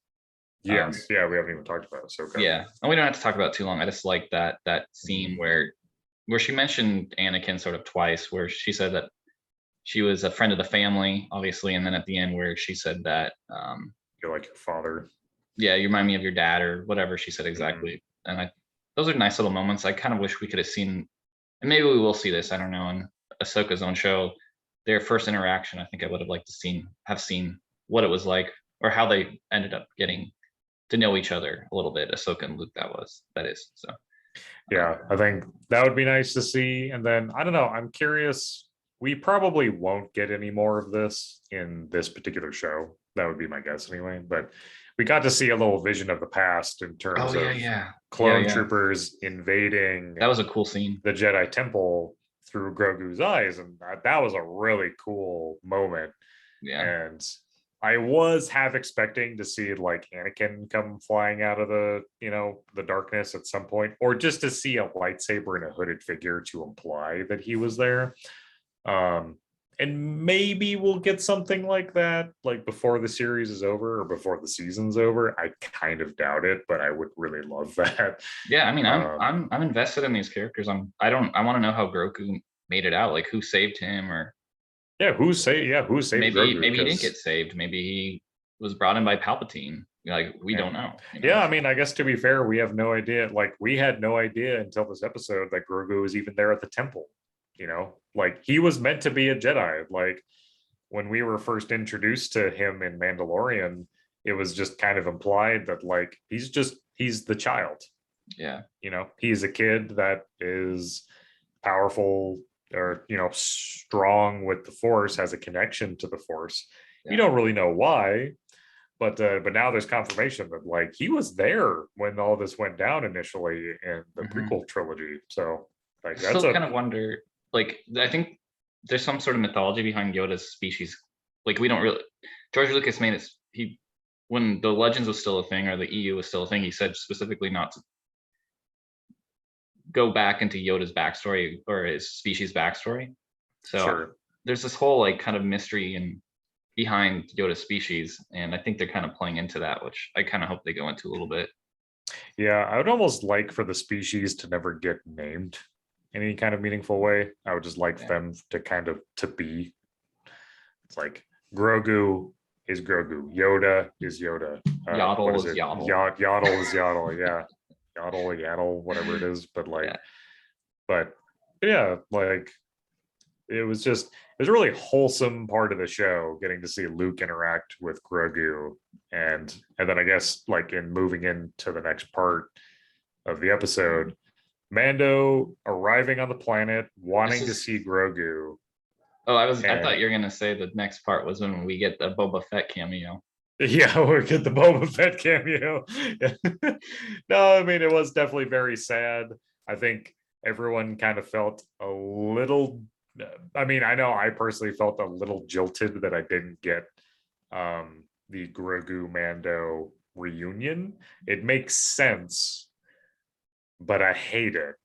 Um, Yes, yeah, we haven't even talked about Ahsoka. yeah, and we don't have to talk about it too long. I just like that scene Mhm. where she mentioned Anakin sort of twice, where she said that she was a friend of the family, obviously, and then at the end where she said that, You're like your father. yeah, you remind me of your dad or whatever she said Mhm. exactly. And those are nice little moments. I kind of wish we could have seen, and maybe we will see this. I don't know. In Ahsoka's own show, their first interaction, I think I would have liked to have seen what it was like or how they ended up getting to know each other a little bit. Ahsoka and Luke, that is. So Yeah, I think that would be nice to see. And then I don't know, I'm curious. we probably won't get any more of this in this particular show. That would be my guess anyway. But we got to see a little vision of the past in Oh terms yeah, of yeah, yeah, clone yeah. troopers invading That was a cool scene. the Jedi Temple through Grogu's eyes, and that was a really cool moment. Yeah. And I was half expecting to see like Anakin come flying out of the, the darkness at some point, or just to see a lightsaber and a hooded figure to imply that he was there. Um, and maybe we'll get something like that, like before the series is over or before the season's over. I kind of doubt it, but I would really love that. Yeah, I mean, I'm Um, I'm I'm invested in these characters. I want to know how Grogu made it out, like who saved him, or who saved maybe Grogu? maybe he didn't get Because saved. Maybe he was brought in by Palpatine. Like we yeah, don't know, you know. yeah. I mean, I guess to be fair, we have no idea. Like we had no idea until this episode that Grogu was even there at the temple. Like he was meant to be a Jedi. Like when we were first introduced to him in Mandalorian, it was just kind of implied that like he's the child. Yeah. He's a kid that is powerful or strong with the Force, has a connection to the Force. You Yeah. don't really know why, but now there's confirmation that like he was there when all this went down initially in the Hmm. prequel trilogy. So I like that's still a kind of wonder. Like, I think there's some sort of mythology behind Yoda's species. Like, we don't really. George Lucas made it. He when the Legends was still a thing, or the EU was still a thing, he said specifically not to go back into Yoda's backstory or his species backstory. So sure. there's this whole like kind of mystery and behind Yoda's species, and I think they're kind of playing into that, which I kind of hope they go into a little bit. Yeah, I would almost like for the species to never get named in any kind of meaningful way. I would just like Yeah. them to kind of to be. It's like Grogu is Grogu, Yoda is Yoda. What Yaddle is is it? Yaddle. Yaddle is Yaddle. Yeah, Yaddle, whatever it is. Yeah. But yeah, like it was a really wholesome part of the show getting to see Luke interact with Grogu, and then I guess like in moving into the next part of the episode, Mando arriving on the planet, This wanting to is. see Grogu, Oh, I and thought you were gonna say the next part was when we get the Boba Fett cameo. yeah, we get the Boba Fett cameo. No, I mean it was definitely very sad. I think everyone kind of felt a little. I mean, I know I personally felt a little jilted that I didn't get the Grogu Mando reunion. It makes sense, but I hate it.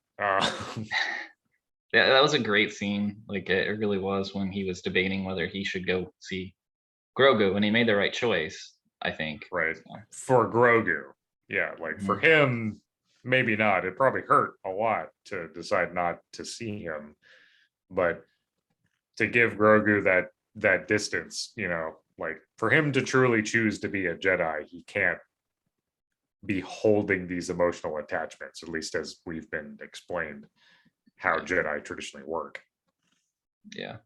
Yeah, that was a great scene. Like it really was, when he was debating whether he should go see Grogu, and he made the right choice, I think. Right. So, For Grogu. Yeah, like for mhm. him, maybe not. It probably hurt a lot to decide not to see him, but to give Grogu that distance, like for him to truly choose to be a Jedi, he can't be holding these emotional attachments, at least as we've been explained how Yeah. Jedi traditionally work. Yeah.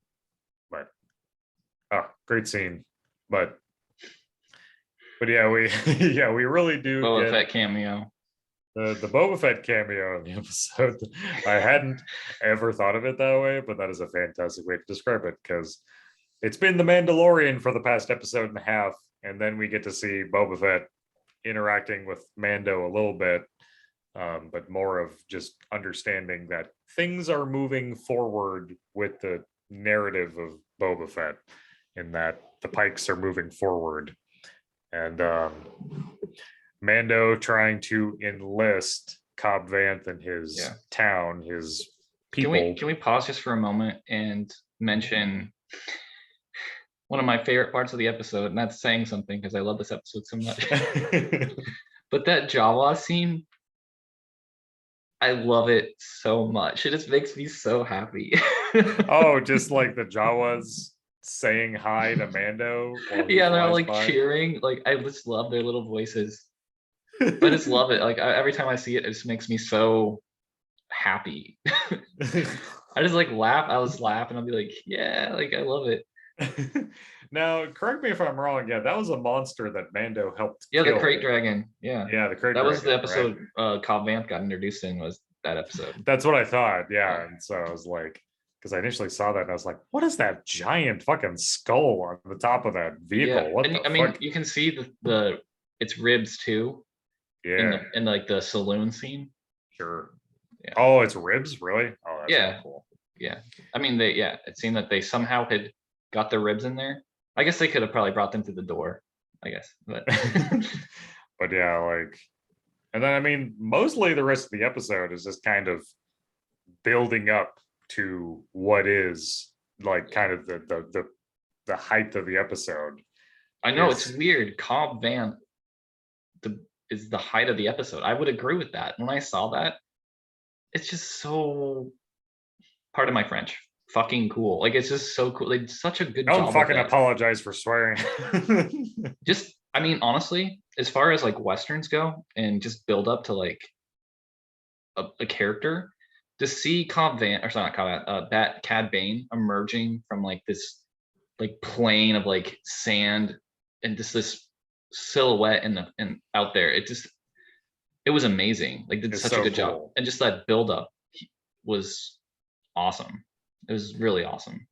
But great scene. But yeah, we yeah, we really do Boba get Fett cameo. the Boba Fett cameo in the episode. I hadn't ever thought of it that way, but that is a fantastic way to describe it, because it's been the Mandalorian for the past episode and a half, and then we get to see Boba Fett interacting with Mando a little bit, but more of just understanding that things are moving forward with the narrative of Boba Fett, in that the Pikes are moving forward, and Mando trying to enlist Cobb Vanth in his Yeah. town, his Can we people. can we pause just for a moment and mention one of my favorite parts of the episode, and that's saying something because I love this episode so much. But that Jawa scene, I love it so much. It just makes me so happy. Oh, just like the Jawas saying hi to Mando while he Yeah, they're all flies like by. cheering. Like I just love their little voices. I just love it. Like every time I see it, it just makes me so happy. I just like laugh. I was laughing. I'll be like, yeah, like I love it. Now, correct me if I'm wrong. Yeah, that was a monster that Mando helped Yeah, the crate kill. dragon. Yeah, Yeah, the Krayt that was the Dragon, right? episode Cobb Vanth got introduced in. Was that episode? That's what I thought. Yeah, Yeah, and so I was like, because I initially saw that and I was like, what is that giant fucking skull on the top of that Yeah, vehicle? What and the I mean, fuck? you can see the its ribs too Yeah, in like the saloon scene. sure. Yeah, Oh, it's ribs, really? Oh, that's really yeah, cool. yeah. I mean, it seemed that they somehow had got their ribs in there. I guess they could have probably brought them through the door. I guess, but But yeah, like, and then I mean, mostly the rest of the episode is just kind of building up to what is like yeah. kind of the height of the episode I know it's is weird. Cobb Van the is the height of the episode. I would agree with that. When I saw that, it's just so, pardon my French, fucking cool. Like it's just so cool. They did such a good don't job with fucking it. apologize for swearing. Just, I mean, honestly, as far as like westerns go, and just build up to like a character, to see Cobb Van, or sorry, not Cobb, that Cad Bane emerging from like this like plane of like sand and just this silhouette in the and out there, it was amazing. Like did It's such a so good job, cool. and just that build up was awesome. It was really awesome.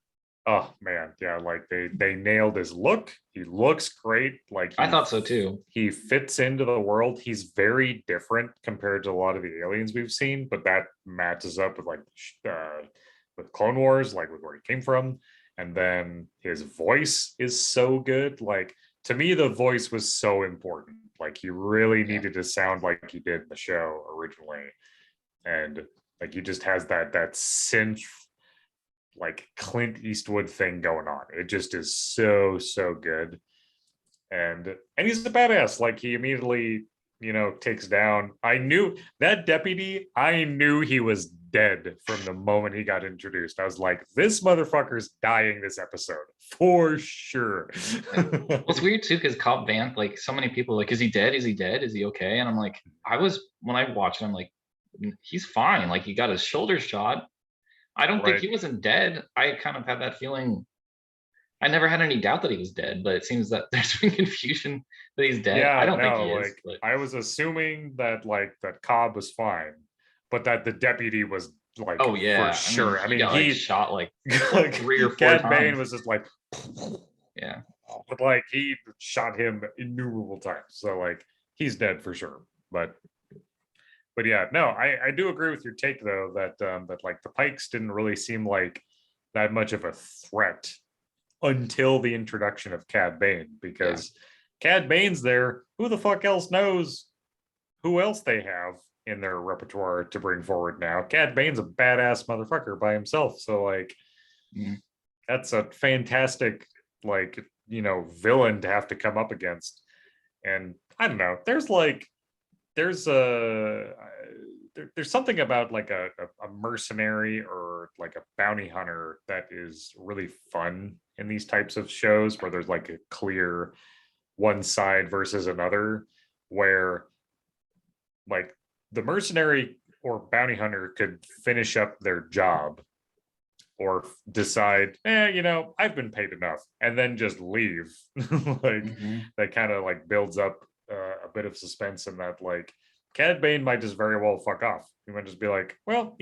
Oh man, yeah, like they nailed his look. He looks great. Like I thought so too. he fits into the world. He's very different compared to a lot of the aliens we've seen, but that matches up with like with Clone Wars, like with where he came from. And then his voice is so good. Like to me, the voice was so important. Like he really Yeah, needed to sound like he did in the show originally, and like he just has that synth like Clint Eastwood thing going on. It just is so good. And he's a badass. Like he immediately, takes down. I knew that deputy, I knew he was dead from the moment he got introduced. I was like, this motherfucker's dying this episode for sure. yeah. Well, it's weird too because Cobb Vanth, like so many people, like, is he dead? Is he dead? Is he okay? And I'm like, I was when I watched it, I'm like, he's fine. Like he got his shoulder shot. I don't think Right. he wasn't dead. I kind of had that feeling. I never had any doubt that he was dead, but it seems that there's been confusion that he's dead. I Yeah, don't think no, he is, like but I was assuming that like that Cobb was fine, but that the deputy was like oh for yeah. I mean, sure. I he mean, got like he shot like what like 3 or 4 Cad Bane times. was just like Yeah. but like he shot him innumerable times. So like he's dead for sure. But yeah, no, I do agree with your take though that like the Pikes didn't really seem like that much of a threat until the introduction of Cad Bane, Yeah. because Cad Bane's there. Who the fuck else knows who else they have in their repertoire to bring forward now? Cad Bane's a badass motherfucker by himself. So like Mhm. that's a fantastic like villain to have to come up against. And I don't know. There's a there's something about like a mercenary or like a bounty hunter that is really fun in these types of shows where there's like a clear one side versus another, where like the mercenary or bounty hunter could finish up their job or decide, I've been paid enough, and then just leave. Like Mhm. that kind of like builds up a bit of suspense in that like Cad Bane might just very well fuck off. He might just be like, well,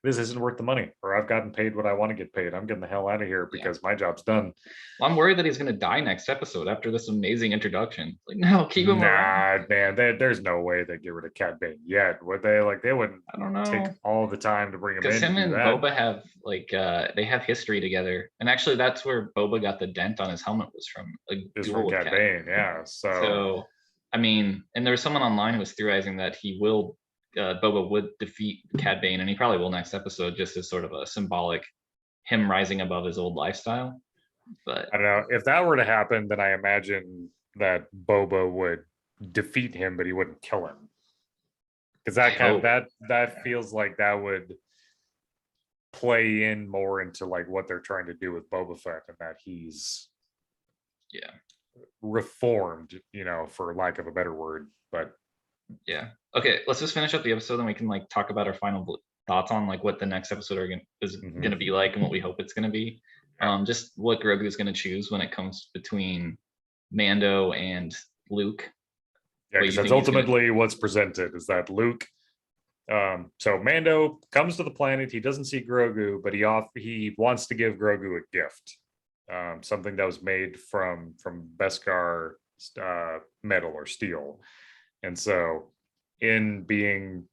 this isn't worth the money, or I've gotten paid what I want to get paid. I'm getting the hell out of here Yeah. because my job's done. Well, I'm worried that he's gonna die next episode after this amazing introduction. Like, no, keep him around. Nah, man, there's no way they get rid of Cad Bane yet. Would they? Like, they wouldn't I don't take know. all the time to bring him Because in to him do and that. Boba have like they have history together. And actually that's where Boba got the dent on his helmet, was from a Is duel from with Cad Cat. Bane, yeah. So So I mean, and there was someone online who was theorizing that Boba would defeat Cad Bane, and he probably will next episode, just as sort of a symbolic him rising above his old lifestyle. But I don't know if that were to happen, then I imagine that Boba would defeat him, but he wouldn't kill him, because I that kind of hope, that feels like that would play in more into like what they're trying to do with Boba Fett, and that he's yeah, reformed, for lack of a better word. But yeah. Okay, let's just finish up the episode, and we can like talk about our final thoughts on like what the next episode is mhm, gonna be like, and what we hope it's gonna be. yeah, Just what Grogu is gonna choose when it comes between Mando and Luke. yeah, What because you that's think he's gonna? ultimately what's presented is that Luke So Mando comes to the planet. He doesn't see Grogu, but he wants to give Grogu a gift, something that was made from Beskar metal or steel. And so, in being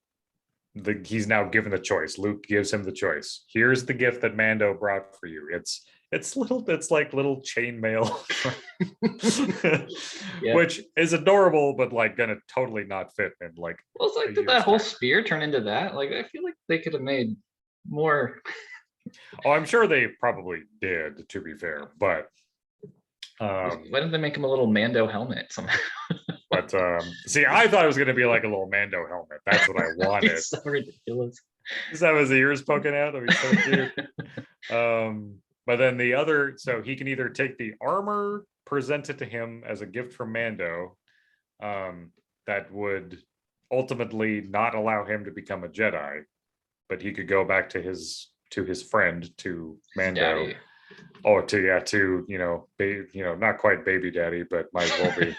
he's now given the choice. Luke gives him the choice. Here's the gift that Mando brought for you. It's like little chainmail, Yeah. which is adorable, but like gonna totally not fit in like Well, it's a like, did that year's whole time. spear turn into that? Like, I feel like they could have made more. Oh, I'm sure they probably did, to be fair, but Why didn't they make him a little Mando helmet somehow? see, I thought it was gonna be like a little Mando helmet. That's what I That'd be wanted. so ridiculous. Just have his ears poking out. That'd be so cute. But then the other, so he can either take the armor, present it to him as a gift from Mando, that would ultimately not allow him to become a Jedi, but he could go back to his friend, to Mando. Daddy. Oh, to not quite baby daddy, but might as well be.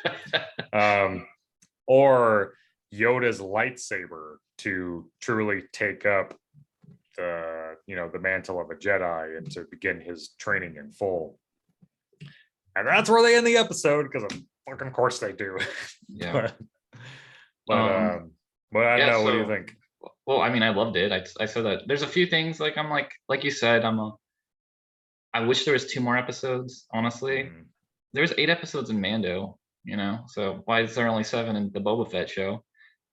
Or Yoda's lightsaber to truly take up the mantle of a Jedi and to begin his training in full. And that's where they end the episode, because of fucking course they do. Yeah. But I don't Yeah, know. What do you so, think? well, I mean, I loved it. I said that there's a few things like I'm like you said, I wish there was 2 more episodes, honestly. There's 8 episodes in Mando, so why is there only 7 in the Boba Fett show?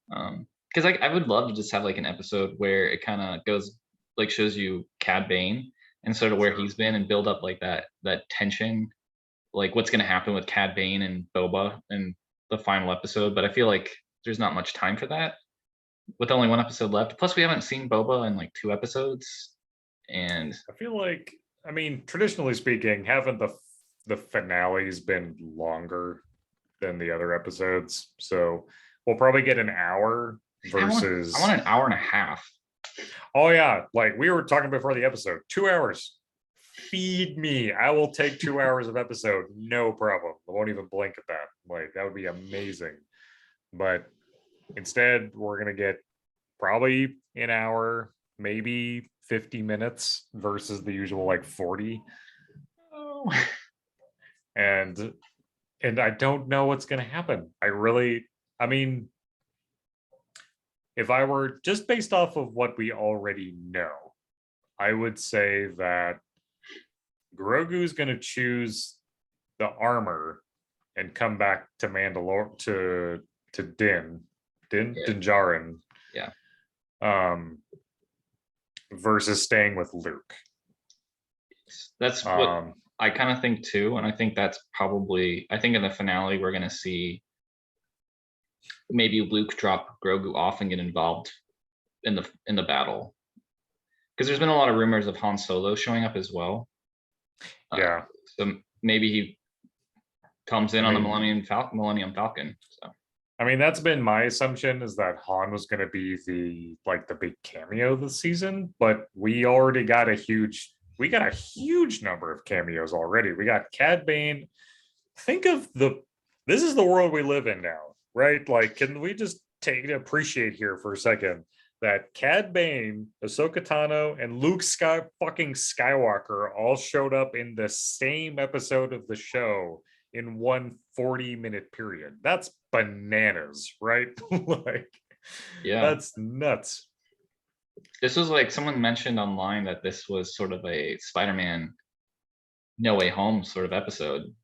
Because I would love to just have like an episode where it kind of goes, like, shows you Cad Bane and sort of where Sure. he's been, and build up like that tension, like what's going to happen with Cad Bane and Boba in the final episode. But I feel like there's not much time for that with only 1 episode left. Plus, we haven't seen Boba in like 2 episodes, and I feel like, I mean, traditionally speaking, haven't the finales been longer than the other episodes? So we'll probably get an hour I want versus. an hour and a half. Oh yeah, like we were talking before the episode, 2 hours. Feed me. I will take 2 hours of episode, no problem. I won't even blink at that. Like that would be amazing. But instead, we're gonna get probably an hour, maybe 50 minutes versus the usual like 40. Oh. And I don't know what's gonna happen. I mean, if I were just based off of what we already know, I would say that Grogu's going to choose the armor and come back to Mandalore to Yeah. Din Djarin. Yeah. Versus staying with Luke. That's what I kind of think too, and I think that's probably. I think in the finale we're gonna see maybe Luke drop Grogu off and get involved in the battle, because there's been a lot of rumors of Han Solo showing up as well. Yeah. So maybe he comes in on the Millennium Falcon. So I mean, that's been my assumption, is that Han was going to be the big cameo this season, but we got a huge number of cameos already. We got Cad Bane. Think of this is the world we live in now, right? Like, can we just appreciate here for a second that Cad Bane, Ahsoka Tano, and Luke Skywalker all showed up in the same episode of the show in one 40-minute period. That's bananas, right? Like, yeah, that's nuts. This was like, someone mentioned online that this was sort of a Spider-Man No Way Home sort of episode,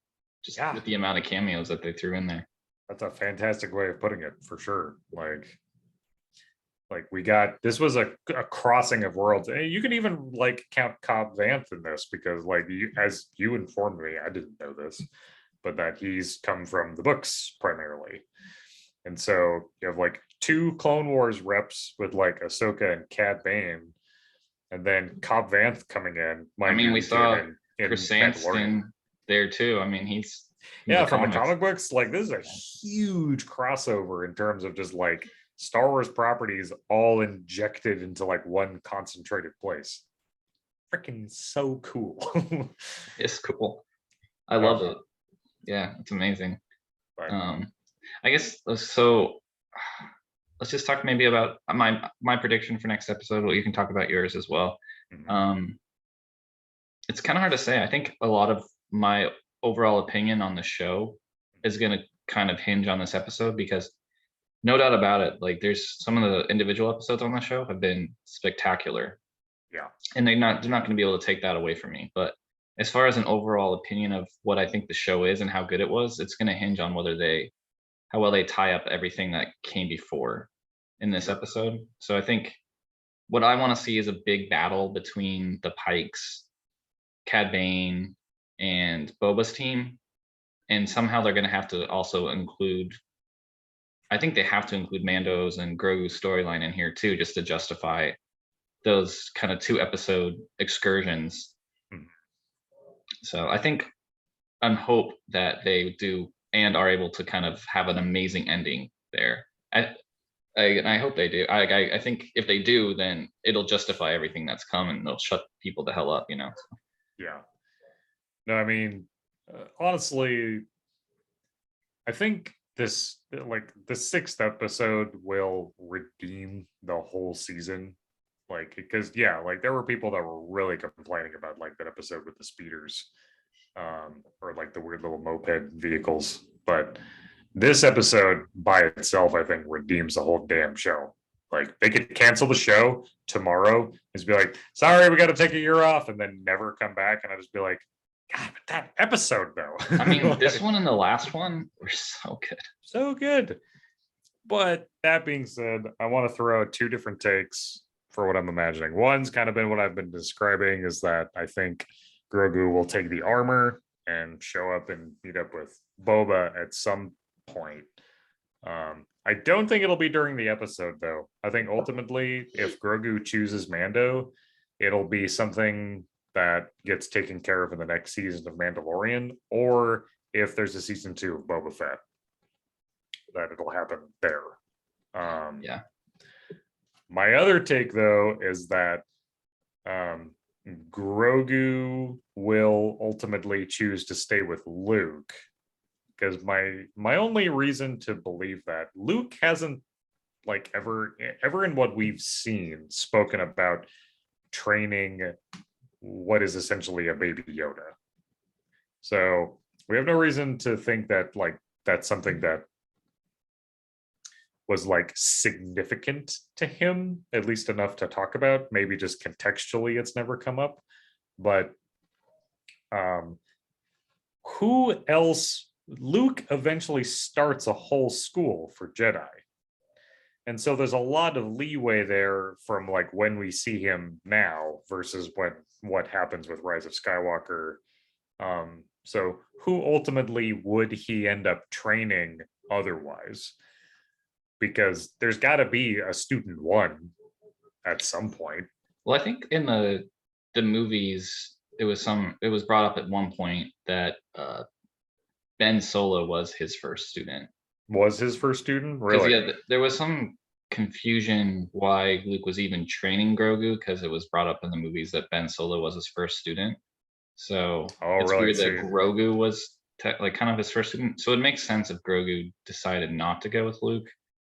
just with the amount of cameos that they threw in there. That's a fantastic way of putting it, for sure. Like we got, this was a crossing of worlds. And you can even like count Cobb Vanth in this, because as you informed me, I didn't know this, but that he's come from the books primarily. And so you have like 2 Clone Wars reps with like Ahsoka and Cad Bane, and then Cobb Vanth coming in. I mean, we saw Chris Sandston there too. I mean, he's from the comic books. Like, this is a huge crossover in terms of just like Star Wars properties all injected into like one concentrated place. Freaking so cool. It's cool. I love it. Yeah, it's amazing. I guess so. let's just talk maybe about my prediction for next episode. Well, you can talk about yours as well. Mhm. Um, it's kind of hard to say. I think a lot of my overall opinion on the show is going to kind of hinge on this episode because no doubt about it, like there's some of the individual episodes on the show have been spectacular, Yeah. and they're not going to be able to take that away from me. But as far as an overall opinion of what I think the show is and how good it was, it's going to hinge on whether they how well they tie up everything that came before in this Sure. episode. So I think what I want to see is a big battle between the Pikes, Cad Bane, and Boba's team. And somehow they're going to have to also include, I think they have to include Mando's and Grogu's storyline in here too, just to justify those kind of 2 episode excursions. Mhm. So I think I'm hope that they do and are able to kind of have an amazing ending there. I hope they do. I think if they do, then it'll justify everything that's come and they'll shut people the hell up, you know. Yeah. No, I mean, honestly, I think this like the sixth episode will redeem the whole season. Like, because yeah, like there were people that were really complaining about like that episode with the speeders, or like the weird little moped vehicles. But this episode by itself, I think, redeems the whole damn show. Like they could cancel the show tomorrow and just be like, sorry, we got to take a year off, and then never come back. And I just be like, God, but that episode though. I mean, this Like, one and the last one were so good. so good. But that being said, I want to throw out 2 different takes for what I'm imagining. One's kind of been what I've been describing is that I think Grogu will take the armor and show up and meet up with Boba at some point. I don't think it'll be during the episode, though. I think ultimately, if Grogu chooses Mando, it'll be something that gets taken care of in the next season of Mandalorian, or if there's a season 2 of Boba Fett, that it'll happen there. Yeah. My other take, though, is that um, Grogu will ultimately choose to stay with Luke, because my only reason to believe that Luke hasn't like ever in what we've seen spoken about training what is essentially a baby Yoda. So we have no reason to think that like that's something that was like significant to him, at least enough to talk about. Maybe just contextually it's never come up. But um who else? Luke eventually starts a whole school for Jedi. And so there's a lot of leeway there from like when we see him now versus what happens with Rise of Skywalker. So who ultimately would he end up training otherwise? Because there's got to be a student 1 at some point. Well, I think in the movies, it was brought up at one point that Ben Solo was his first student. Was his first student Because really? yeah, there was some confusion why Luke was even training Grogu because it was brought up in the movies that Ben Solo was his first student. So Oh, it's really? weird that See, Grogu was like kind of his first student. So it makes sense if Grogu decided not to go with Luke.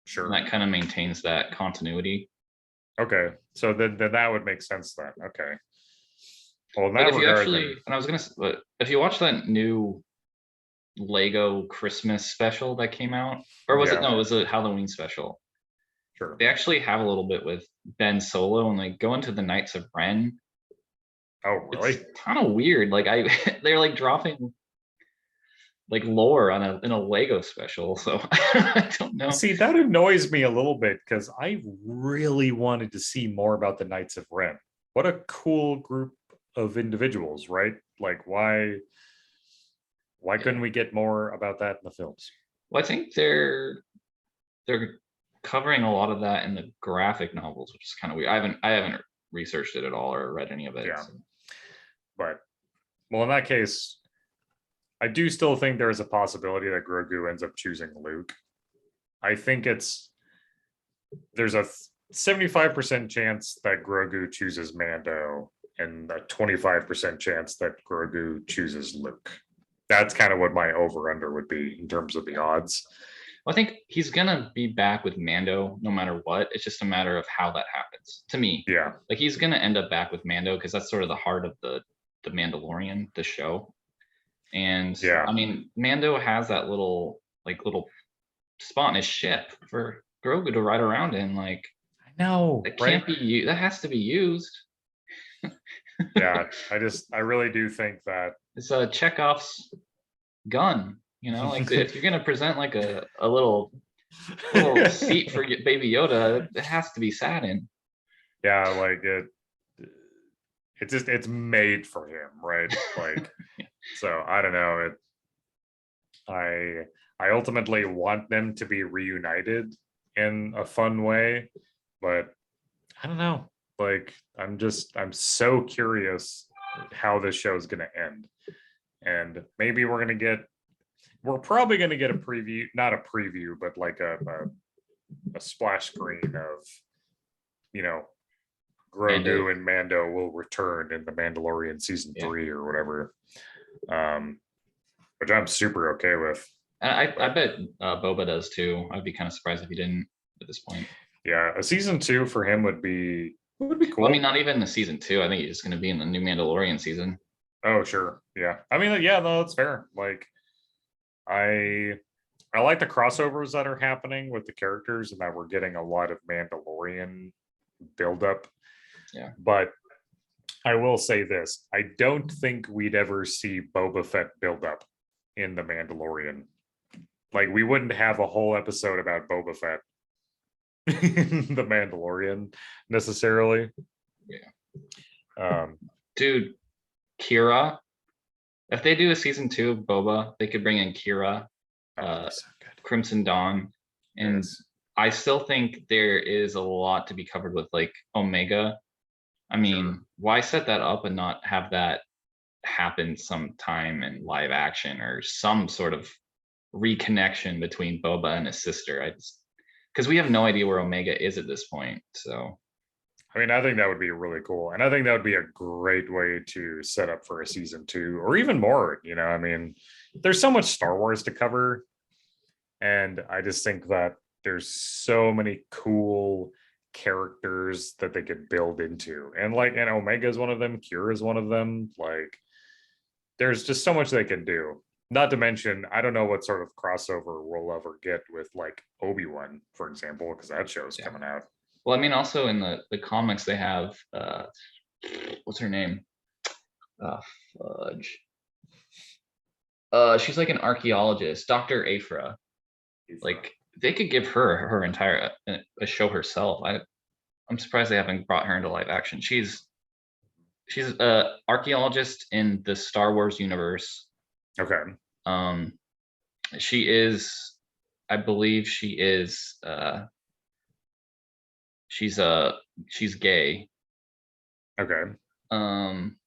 And sure. that kind of maintains that continuity. Okay, so then that would make sense then. Okay. Well, in But that if you regard, actually, then and I was gonna, but if you watch that new Lego Christmas special that came out, or was it yeah, no, it was a Halloween special. sure. They actually have a little bit with Ben Solo, and they go into the Knights of Ren. Oh, It's really? kind of weird. Like they're like dropping like lore on in a Lego special. So I don't know. See, that annoys me a little bit because I really wanted to see more about the Knights of Ren. What a cool group of individuals, right? Like, why Yeah. couldn't we get more about that in the films? Well, I think they're covering a lot of that in the graphic novels, which is kind of weird. I haven't researched it at all or read any of it. Yeah, So. but well, in that case, I do still think there is a possibility that Grogu ends up choosing Luke. I think there's a 75% chance that Grogu chooses Mando and a 25% chance that Grogu chooses Luke. That's kind of what my over under would be in terms of the odds. Well, I think he's gonna be back with Mando no matter what. It's just a matter of how that happens. To me, Yeah, like he's gonna end up back with Mando because that's sort of the heart of the Mandalorian, the show. And yeah, I mean, Mando has that little spot in his ship for Grogu to ride around in. Like I know, that right? can't be used. That has to be used. Yeah, I really do think that. It's a Chekhov's gun. You know, like if you're gonna present like a little seat for Baby Yoda, it has to be sat in. Yeah, like it's made for him, right? Like, so I don't know. I I ultimately want them to be reunited in a fun way, but I don't know. Like, I'm so curious how this show is going to end, and maybe we're probably going to get a preview, not a preview, but like a splash screen of, you know, Mando. Grogu and Mando will return in the Mandalorian season Yeah. 3 or whatever, um, which I'm super okay with. I But bet Boba does too. I'd be kind of surprised if he didn't at this point. yeah, a season 2 for him would be Well, I mean, cool. not even the season two. I think he's just going to be in the new Mandalorian season. Oh sure, yeah. I mean, yeah, no, that's fair. Like I I like the crossovers that are happening with the characters and that we're getting a lot of Mandalorian buildup. Yeah. But I will say this: I don't think we'd ever see Boba Fett build up in the Mandalorian. Like we wouldn't have a whole episode about Boba Fett in the Mandalorian necessarily. Yeah. Um, Dude, Kira. If they do a season two of Boba, they could bring in Kira, oh, that'd uh, be so good. Crimson Dawn, and Yes, I still think there is a lot to be covered with like Omega. I sure. mean, why set that up and not have that happen sometime in live action or some sort of reconnection between Boba and his sister? I just because we have no idea where Omega is at this point. So I mean, I think that would be really cool. And I think that would be a great way to set up for a season 2 or even more. You know, I mean, there's so much Star Wars to cover. And I just think that there's so many cool characters that they could build into. And like, and Omega is one of them, Cure is one of them. Like, there's just so much they can do. Not to mention, I don't know what sort of crossover we'll ever get with like Obi-Wan, for example, because that show's yeah. coming out. Well, I mean, also in the comics they have what's her name? Uh, fudge. She's like an archaeologist, Dr. Afra. Like they could give her entire a show herself. I'm surprised they haven't brought her into live action. She's a archaeologist in the Star Wars universe. Okay. Um, she is, I believe, she's she's gay. Okay. Um,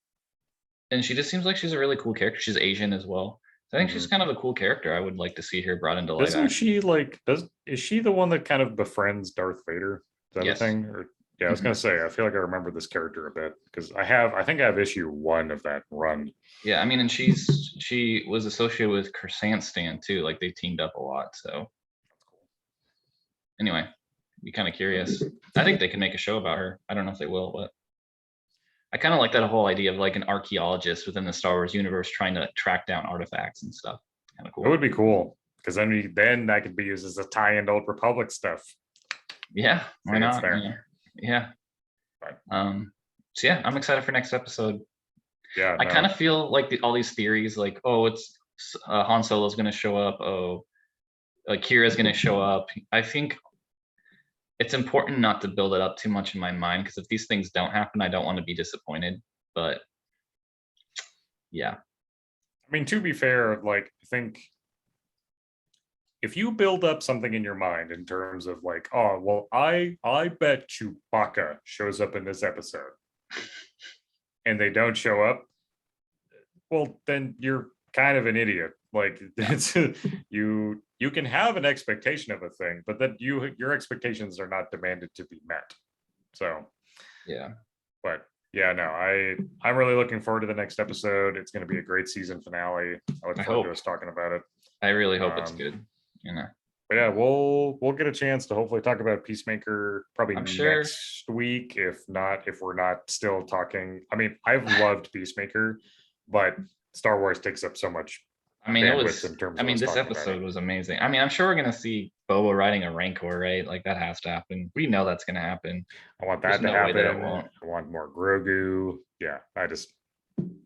and she just seems like she's a really cool character. She's Asian as well. So I think she's Mhm. kind of a cool character. I would like to see her brought into live Doesn't action. she like does is she the one that kind of befriends Darth Vader? Is that a Yes. thing? Or yeah, I was Hmm. gonna say I feel like I remember this character a bit because I think I have issue 1 of that run. Yeah, I mean, and she was associated with Croissant Stand too. Like they teamed up a lot. So anyway, be kind of curious. I think they can make a show about her. I don't know if they will, but I kind of like that whole idea of like an archaeologist within the Star Wars universe trying to track down artifacts and stuff. Kind of It cool. would be cool because then that could be used as a tie-in to Old Republic stuff. Yeah, See, why it's not? there. Yeah. Yeah. But So yeah, I'm excited for next episode. yeah, I kind no. of feel like all these theories, like, oh, it's Han Solo's going to show up. Oh, Kira's going to show up. I think it's important not to build it up too much in my mind because if these things don't happen, I don't want to be disappointed. But yeah, I mean, to be fair, like I think if you build up something in your mind in terms of like, oh, well, I bet Chewbacca shows up in this episode, and they don't show up, well, then you're kind of an idiot. Like yeah, it's you can have an expectation of a thing, but then your expectations are not demanded to be met. So, yeah. but yeah, no, I'm really looking forward to the next episode. It's going to be a great season finale. I look I forward to hope. us talking about it. I really hope it's Um, good. You know. But yeah, we'll get a chance to hopefully talk about Peacemaker probably I'm sure. next week. If we're not still talking. I mean, I've loved Peacemaker, but Star Wars takes up so much I mean, it bandwidth was. in terms I of mean, us this talking about it. episode was amazing. I mean, I'm sure we're gonna see Boba riding a Rancor, right? Like that has to happen. We know that's gonna happen. I want There's that to no way that it happen. won't. I want more Grogu. Yeah, I just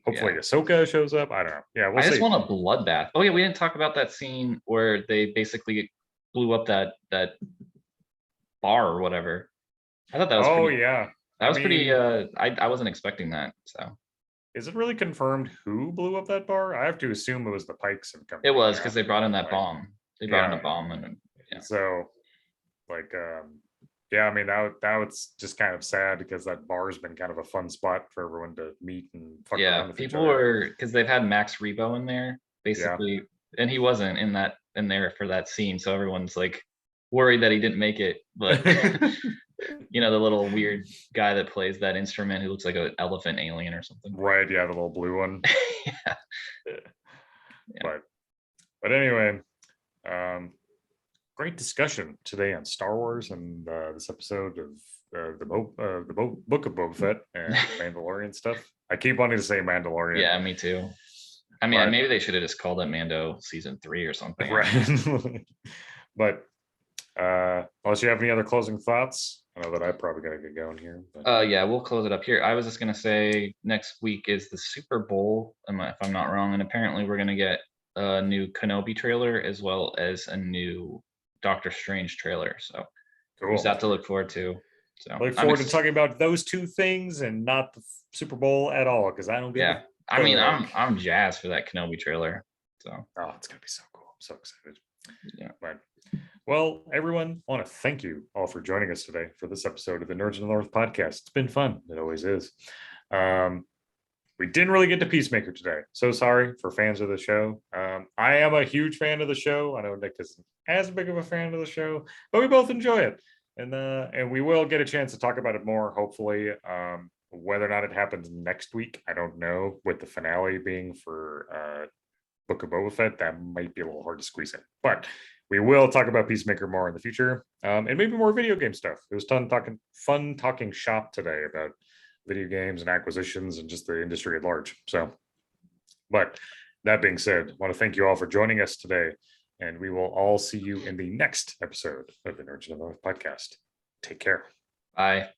hopefully Yeah. Ahsoka shows up. I don't know. Yeah, we'll I just see. want a bloodbath. Oh yeah, we didn't talk about that scene where they basically blew up that bar or whatever. I thought that was Oh pretty. yeah. That I was pretty. mean, I wasn't expecting that. So is it really confirmed who blew up that bar? I have to assume it was the Pikes and it company, was because yeah. they brought in that Like, bomb. They brought in a yeah. bomb and yeah. So like yeah, I mean that was just kind of sad because that bar's been kind of a fun spot for everyone to meet and fuck Yeah, around with each people other. were because they've had Max Rebo in there Yeah. basically, and he wasn't in there for that scene, so everyone's like worried that he didn't make it. But you know, the little weird guy that plays that instrument who looks like an elephant alien or something. Right, yeah, the little blue one. Yeah, yeah, But anyway, um great discussion today on Star Wars and this episode of Book of Boba Fett and Mandalorian stuff. I keep wanting to say Mandalorian, yeah. Me too. I mean, but maybe they should have just called it Mando season 3 or something. right. But unless you have any other closing thoughts, I know that I probably gotta get going here. But Yeah, we'll close it up here. I was just gonna say next week is the Super Bowl, if I'm not wrong, and apparently we're gonna get a new Kenobi trailer as well as a new Doctor Strange trailer. So there's cool. that to look forward to. So I look forward to talking about those two things and not the Super Bowl at all because I don't give a yeah. I mean, fuck. I'm jazzed for that Kenobi trailer. So Oh, it's gonna be so cool. I'm so excited. yeah. But well, everyone, I want to thank you all for joining us today for this episode of the Nerds of the North podcast. It's been fun. It always is. We didn't really get to Peacemaker today. So sorry for fans of the show. I am a huge fan of the show. I know Nick isn't as big of a fan of the show, but we both enjoy it. And we will get a chance to talk about it more, hopefully. Whether or not it happens next week, I don't know. With the finale being for Book of Boba Fett, that might be a little hard to squeeze in. But we will talk about Peacemaker more in the future, and maybe more video game stuff. It was fun talking shop today about video games and acquisitions and just the industry at large. So, but that being said, I want to thank you all for joining us today, and we will all see you in the next episode of the Nerds of the North podcast. Take care. Bye.